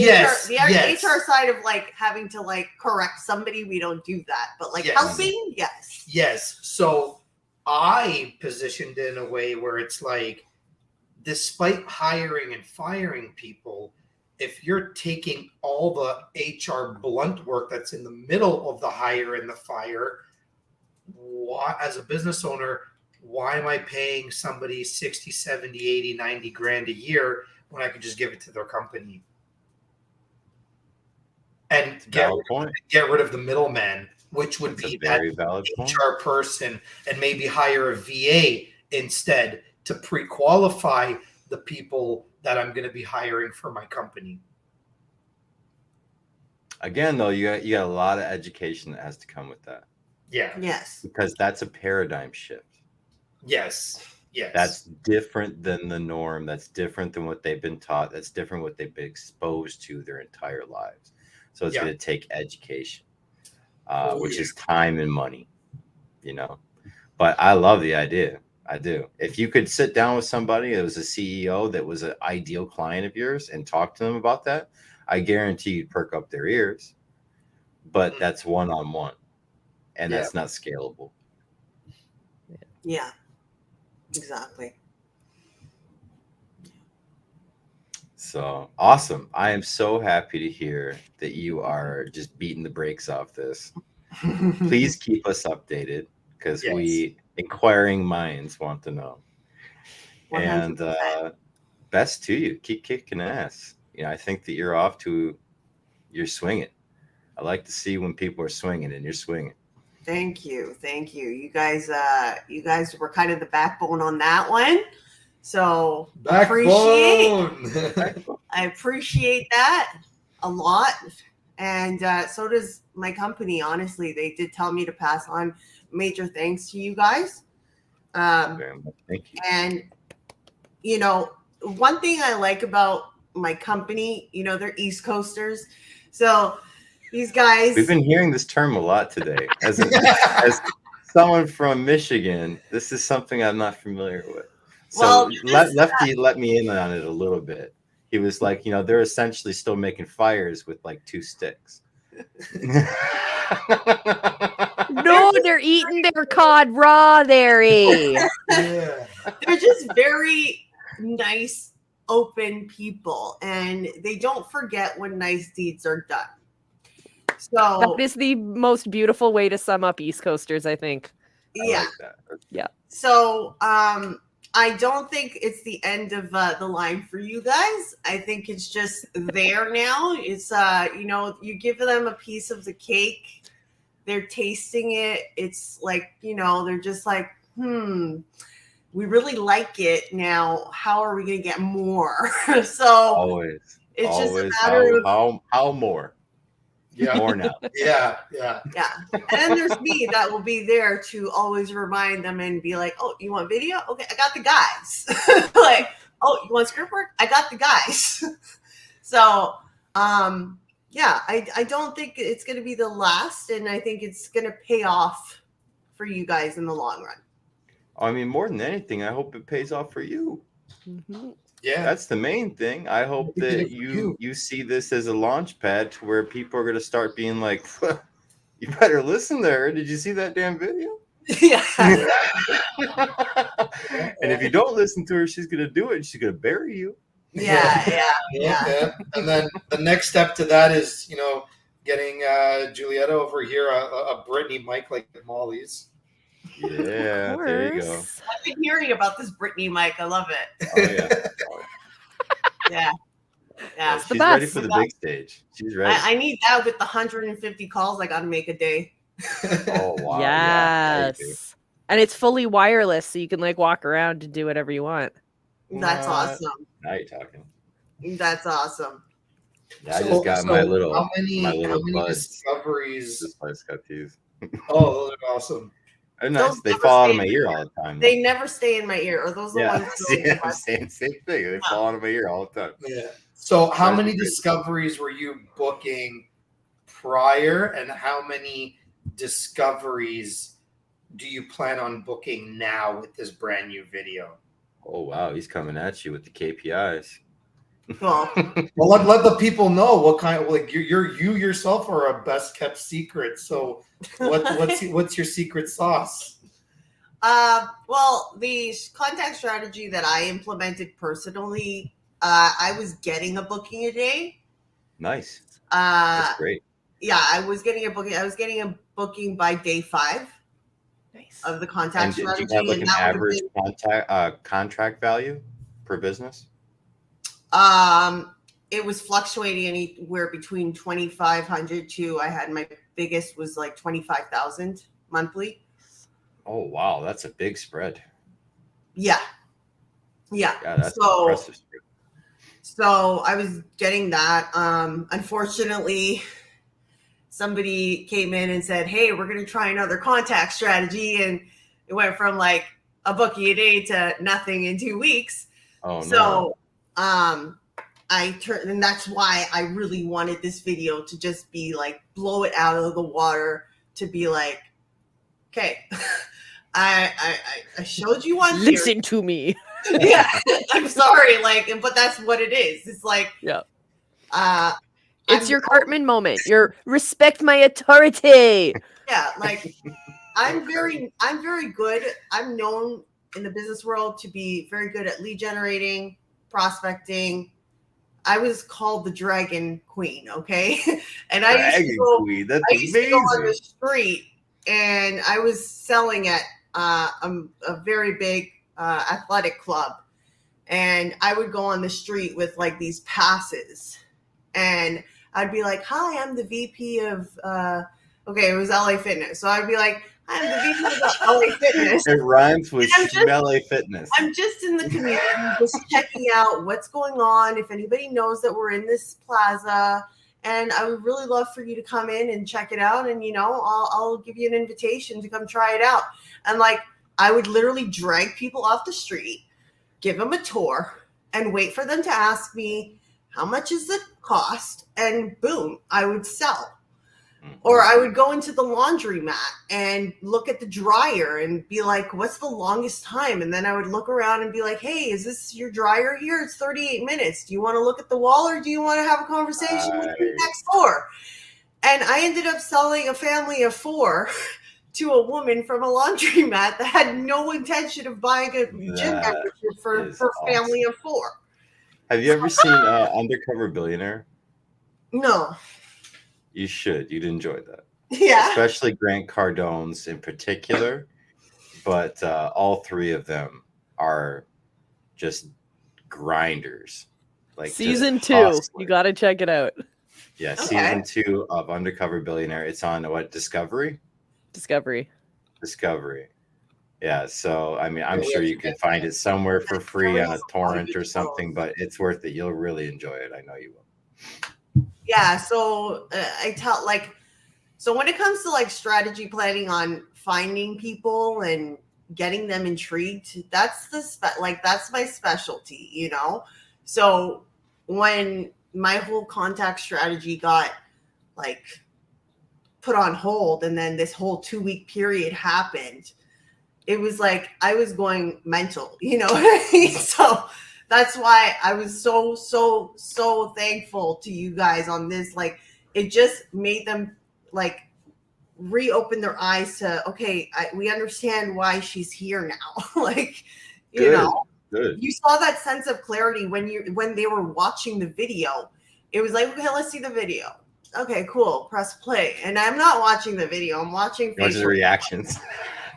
HR side of, like, having to, like, correct somebody, we don't do that. But, like, helping, yes. Yes. So I positioned in a way where it's like, despite hiring and firing people, if you're taking all the HR blunt work that's in the middle of the hire and the fire, as a business owner, why am I paying somebody 60, 70, 80, 90 grand a year when I could just give it to their company and Valid point. get rid of the middleman, which would That's be a very that valid point. HR person, and maybe hire a VA instead to pre-qualify the people that I'm going to be hiring for my company. Again, though, you got a lot of education that has to come with that. Yeah. Yes. Because that's a paradigm shift. Yes. Yes. That's different than the norm. That's different than what they've been taught. That's different what they've been exposed to their entire lives. So it's going to take education, which is time and money, you know. But I love the idea. I do. If you could sit down with somebody that was a CEO that was an ideal client of yours and talk to them about that, I guarantee you'd perk up their ears. But that's one-on-one, and that's not scalable. Yeah, exactly. So awesome. I am so happy to hear that you are just beating the brakes off this. Please keep us updated, because we inquiring minds want to know. 100%. And best to you. Keep kicking ass. You know, I think that you're swinging. I like to see when people are swinging and you're swinging. Thank you. You guys were kind of the backbone on that one. So I appreciate that a lot. And so does my company. Honestly, they did tell me to pass on major thanks to you guys. Very much. Thank you. And, you know, one thing I like about my company, you know, they're East Coasters. So these guys. We've been hearing this term a lot today. As someone from Michigan, this is something I'm not familiar with. So Lefty let me in on it a little bit. He was like, you know, they're essentially still making fires with like 2 sticks. No, they're eating their cod raw, They're just very nice, open people, and they don't forget when nice deeds are done. So that is the most beautiful way to sum up East Coasters, I think. Yeah. I like that. Yeah. So I don't think it's the end of the line for you guys. I think it's just there now. It's you know, you give them a piece of the cake, they're tasting it. It's like, you know, they're just like, we really like it. Now, how are we going to get more? So always, just a matter of how more. Yeah. More now. Yeah. And then there's me that will be there to always remind them and be like, oh, you want video? Okay, I got the guys. Like, oh, you want script work? I got the guys. So, yeah, I don't think it's going to be the last, and I think it's going to pay off for you guys in the long run. I mean, more than anything, I hope it pays off for you. Mm-hmm. Yeah, that's the main thing. I hope that you see this as a launch pad to where people are going to start being like, you better listen to her. Did you see that damn video? Yeah. And if you don't listen to her, she's going to do it and she's going to bury you. Yeah. And then the next step to that is, you know, getting Julietta over here a Brittany mic like Molly's. Yeah, there you go. I've been hearing about this Brittany mic. I love it. Oh, yeah. Yeah. She's ready for the big stage. She's ready. I need that with the 150 calls I got to make a day. Oh, wow. Yes. Yeah, and it's fully wireless, so you can like walk around and do whatever you want. That's awesome. Now you're talking. That's awesome. Yeah, I just got my little how many buds. discoveries? These. Oh, those are awesome. They're nice. They fall out of my ear all the time. They never stay in my ear. Are those the ones? I'm saying same thing. They fall out of my ear all the time. Yeah. So how many discoveries were you booking prior, and how many discoveries do you plan on booking now with this brand new video? Oh, wow. He's coming at you with the KPIs. Cool. Well, let the people know what kind of, like, you yourself are a best kept secret. So what's your secret sauce? Well, the contact strategy that I implemented personally, I was getting a booking a day. Nice. That's great. Yeah, I was getting a booking. I was getting a booking by day 5. Nice. of the contact And do you strategy. have like And an that would have average been, contract value per business? it was fluctuating anywhere between 2,500 to, I had my biggest was like 25,000 monthly. Oh wow, that's a big spread. Yeah. Yeah. Yeah, that's So impressive spread. So I was getting that. Unfortunately, somebody came in and said, "Hey, we're going to try another contact strategy," and it went from like a bookie a day to nothing in 2 weeks. Oh no. So, I turned, and that's why I really wanted this video to just be like blow it out of the water. To be like, okay, I showed you one. Listen to me. Yeah, I'm sorry, like, but that's what it is. It's like, Yeah. I'm It's your Cartman moment. Your respect my authority. yeah, like I'm very good. I'm known in the business world to be very good at lead generating, prospecting. I was called the Dragon Queen, okay? And I used to Dragon go, Queen, that's I used to go on the amazing. street, and I was selling at a very big athletic club, and I would go on the street with like these passes, and I'd be like, "Hi, I'm the VP of okay, it was LA Fitness." So I'd be like, "I'm the VP of LA Fitness." It rhymes with And I'm just- LA Fitness. I'm just in the community, just checking out what's going on. If anybody knows that we're in this plaza, and I would really love for you to come in and check it out. And I'll give you an invitation to come try it out. And like, I would literally drag people off the street, give them a tour, and wait for them to ask me how much is the cost, and boom, I would sell. Or I would go into the laundromat and look at the dryer and be like, what's the longest time? And then I would look around and be like, hey, is this your dryer here? It's 38 minutes. Do you want to look at the wall, or do you want to have a conversation with me next door? And I ended up selling a family of 4 to a woman from a laundromat that had no intention of buying a gym membership for her family of 4. Have you ever seen Undercover Billionaire? No. You should. You'd enjoy that. Yeah. Especially Grant Cardone's in particular. But all 3 of them are just grinders. Like season just 2. hustlers. You got to check it out. Yeah, Okay. season 2 of Undercover Billionaire. It's on what, Discovery? Discovery. Yeah, so I mean, I'm sure you can find it somewhere for free on a torrent or something, but it's worth it. You'll really enjoy it. I know you will. Yeah, so I tell like, so when it comes to like strategy planning on finding people and getting them intrigued, that's that's my specialty, So when my whole contact strategy got like put on hold, and then this whole 2-week period happened, it was like I was going mental, So that's why I was so thankful to you guys on this. Like, it just made them like reopen their eyes to, okay, we understand why she's here now. Like, Good. You saw that sense of clarity when they were watching the video. It was like, okay, let's see the video. Okay, cool. Press play. And I'm not watching the video. I'm watching facial reactions.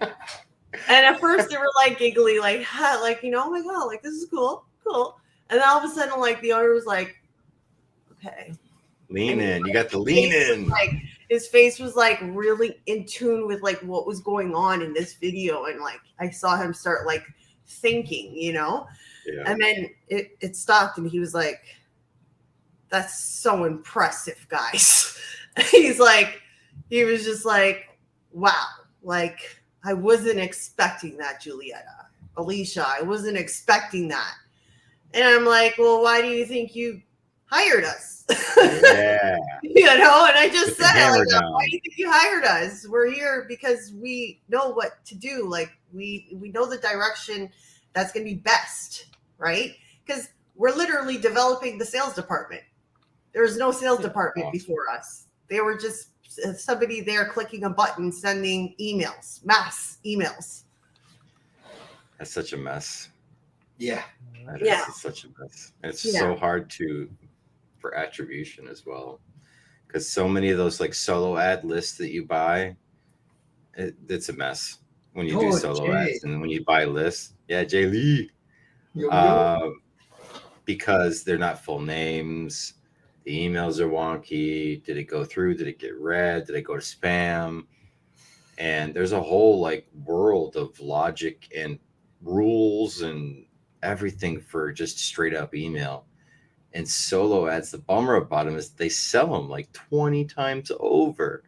And at first they were like giggly, like, huh, like, oh my God, like, this is cool. And then all of a sudden, like, the owner was like, okay. Lean in. You got the lean in. His face was like really in tune with like what was going on in this video. And like, I saw him start like thinking, Yeah. And then it stopped, and he was like, that's so impressive, guys. He was just like, wow, like, I wasn't expecting that, Julietta. Alicia, I wasn't expecting that. And I'm like, well, why do you think you hired us? Yeah. And I just said it like, why do you think you hired us? We're here because we know what to do. Like, we know the direction that's going to be best, right? Because we're literally developing the sales department. There was no sales department before us. They were just somebody there clicking a button, sending emails, mass emails. That's such a mess. Yeah. It's such a mess. It's so hard for attribution as well, because so many of those like solo ad lists that you buy, it's a mess. when you do Oh, solo Jay. ads and when you buy lists. Yeah, Jay Lee. Yo. Because they're not full names. The emails are wonky. Did it go through? Did it get read? Did it go to spam? And there's a whole like world of logic and rules and everything for just straight up email. And solo ads, the bummer about them is they sell them like 20 times over.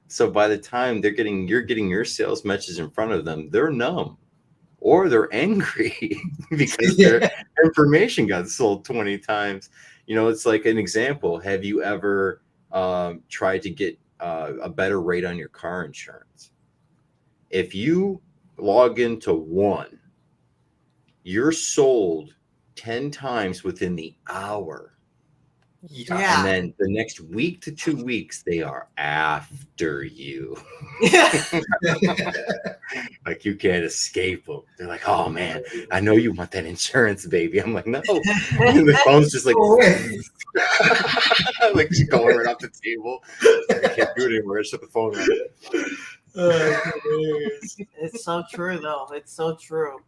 So by the time you're getting your sales message in front of them, they're numb or they're angry because their information got sold 20 times. You know, it's like an example. Have you ever tried to get a better rate on your car insurance? If you log into one, you're sold 10 times within the hour. Yeah. And then the next week to 2 weeks, they are after you. Like you can't escape them. They're like, oh man, I know you want that insurance, baby. I'm like, no. And the phone's just like, like she's going right off the table. Like, I can't do it anymore. I shut the phone off. It's so true, though. It's so true.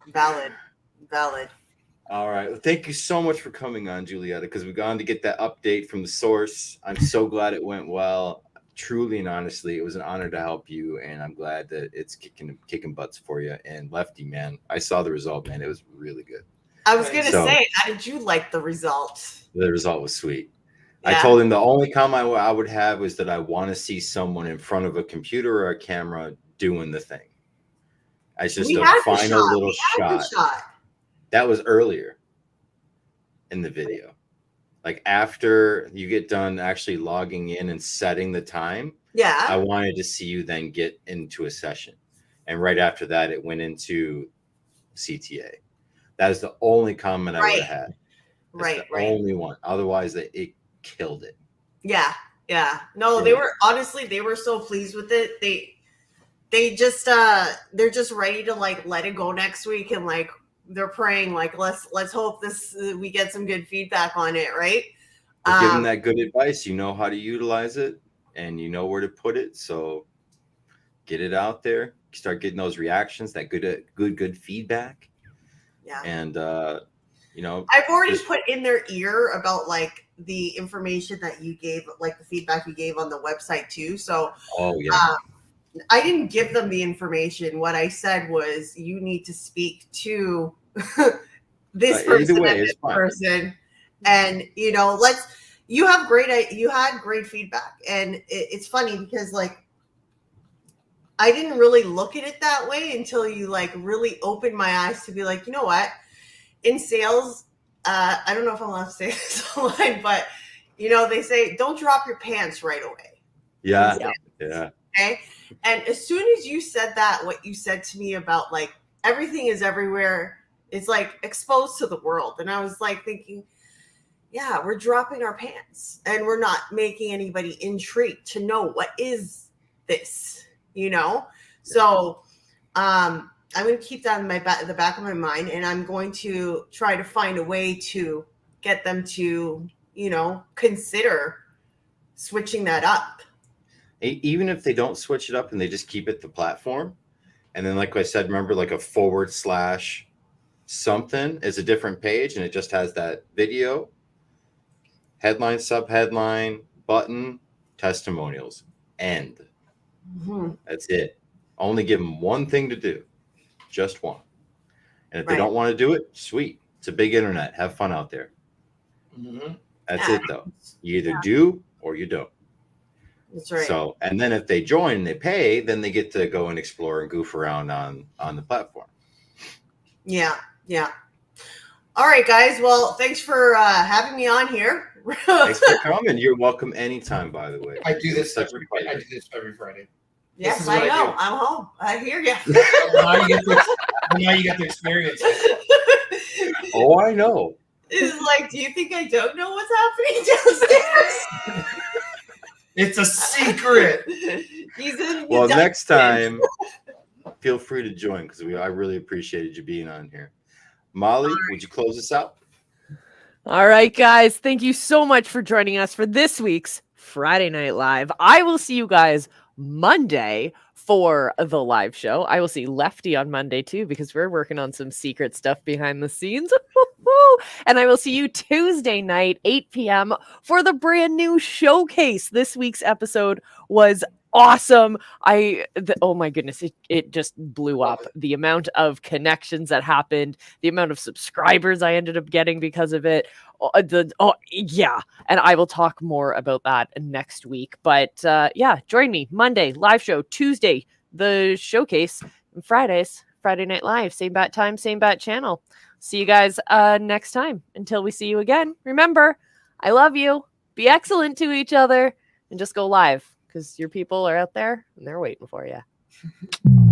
Valid. All right. Well, thank you so much for coming on, Julietta, because we've gone to get that update from the source. I'm so glad it went well. Truly and honestly, it was an honor to help you, and I'm glad that it's kicking butts for you. And Lefty, man, I saw the result, man. It was really good. I was going to say, how did you like the result? The result was sweet. Yeah. I told him the only comment I would have was that I want to see someone in front of a computer or a camera doing the thing. It's just a final little shot. That was earlier in the video. Like after you get done actually logging in and setting the time, yeah, I wanted to see you then get into a session. And right after that, it went into CTA. That is the only comment I would have had. That's the only one. Otherwise, it killed it. Yeah. No, they were honestly, they were so pleased with it. They just they're just ready to like let it go next week, and like they're praying like let's hope we get some good feedback on it, right? Give them that good advice. You know how to utilize it, and you know where to put it. So get it out there. Start getting those reactions, that good feedback. Yeah. And you know, I've already put in their ear about like the information that you gave, like the feedback you gave on the website too. So I didn't give them the information. What I said was, you need to speak to this person and this person, and you know, you had great feedback, and it's funny because like I didn't really look at it that way until you like really opened my eyes to be like, you know what, in sales, I don't know if I'm allowed to say this online, but you know, they say don't drop your pants right away. Yeah. Okay. And as soon as you said that, what you said to me about like everything is everywhere, it's like exposed to the world. And I was like thinking, yeah, we're dropping our pants and we're not making anybody intrigued to know what is this, you know? So I'm going to keep that in the back of my mind, and I'm going to try to find a way to get them to, you know, consider switching that up. Even if they don't switch it up and they just keep it the platform, and then like I said, remember like a / something is a different page, and it just has that video, headline, subheadline, button, testimonials, end. Mm-hmm. That's it. Only give them one thing to do, just one. And if they don't want to do it, sweet. It's a big internet. Have fun out there. Mm-hmm. That's it though. You either do or you don't. That's right. So, and then if they join and they pay, then they get to go and explore and goof around on the platform. Yeah. All right, guys. Well, thanks for having me on here. Thanks for coming. You're welcome anytime, by the way. I do this every Friday. Yes, I know. I'm home. I hear you. Now you get to experience it. Oh, I know. It's like, do you think I don't know what's happening downstairs? It's a secret. Well, next time, feel free to join because I really appreciated you being on here. Molly, would you close us out? All right, guys. Thank you so much for joining us for this week's Friday Night Live. I will see you guys Monday for the live show. I will see Lefty on Monday too, because we're working on some secret stuff behind the scenes. And I will see you Tuesday night, 8 p.m. for the brand new showcase. This week's episode was awesome. Oh my goodness, it just blew up. The amount of connections that happened, the amount of subscribers I ended up getting because of it. Yeah, and I will talk more about that next week. But yeah, join me Monday live show, Tuesday the showcase, and Friday Night Live, same bat time, same bat channel. See you guys next time. Until we see you again, remember, I love you. Be excellent to each other, and just go live, because your people are out there and they're waiting for you.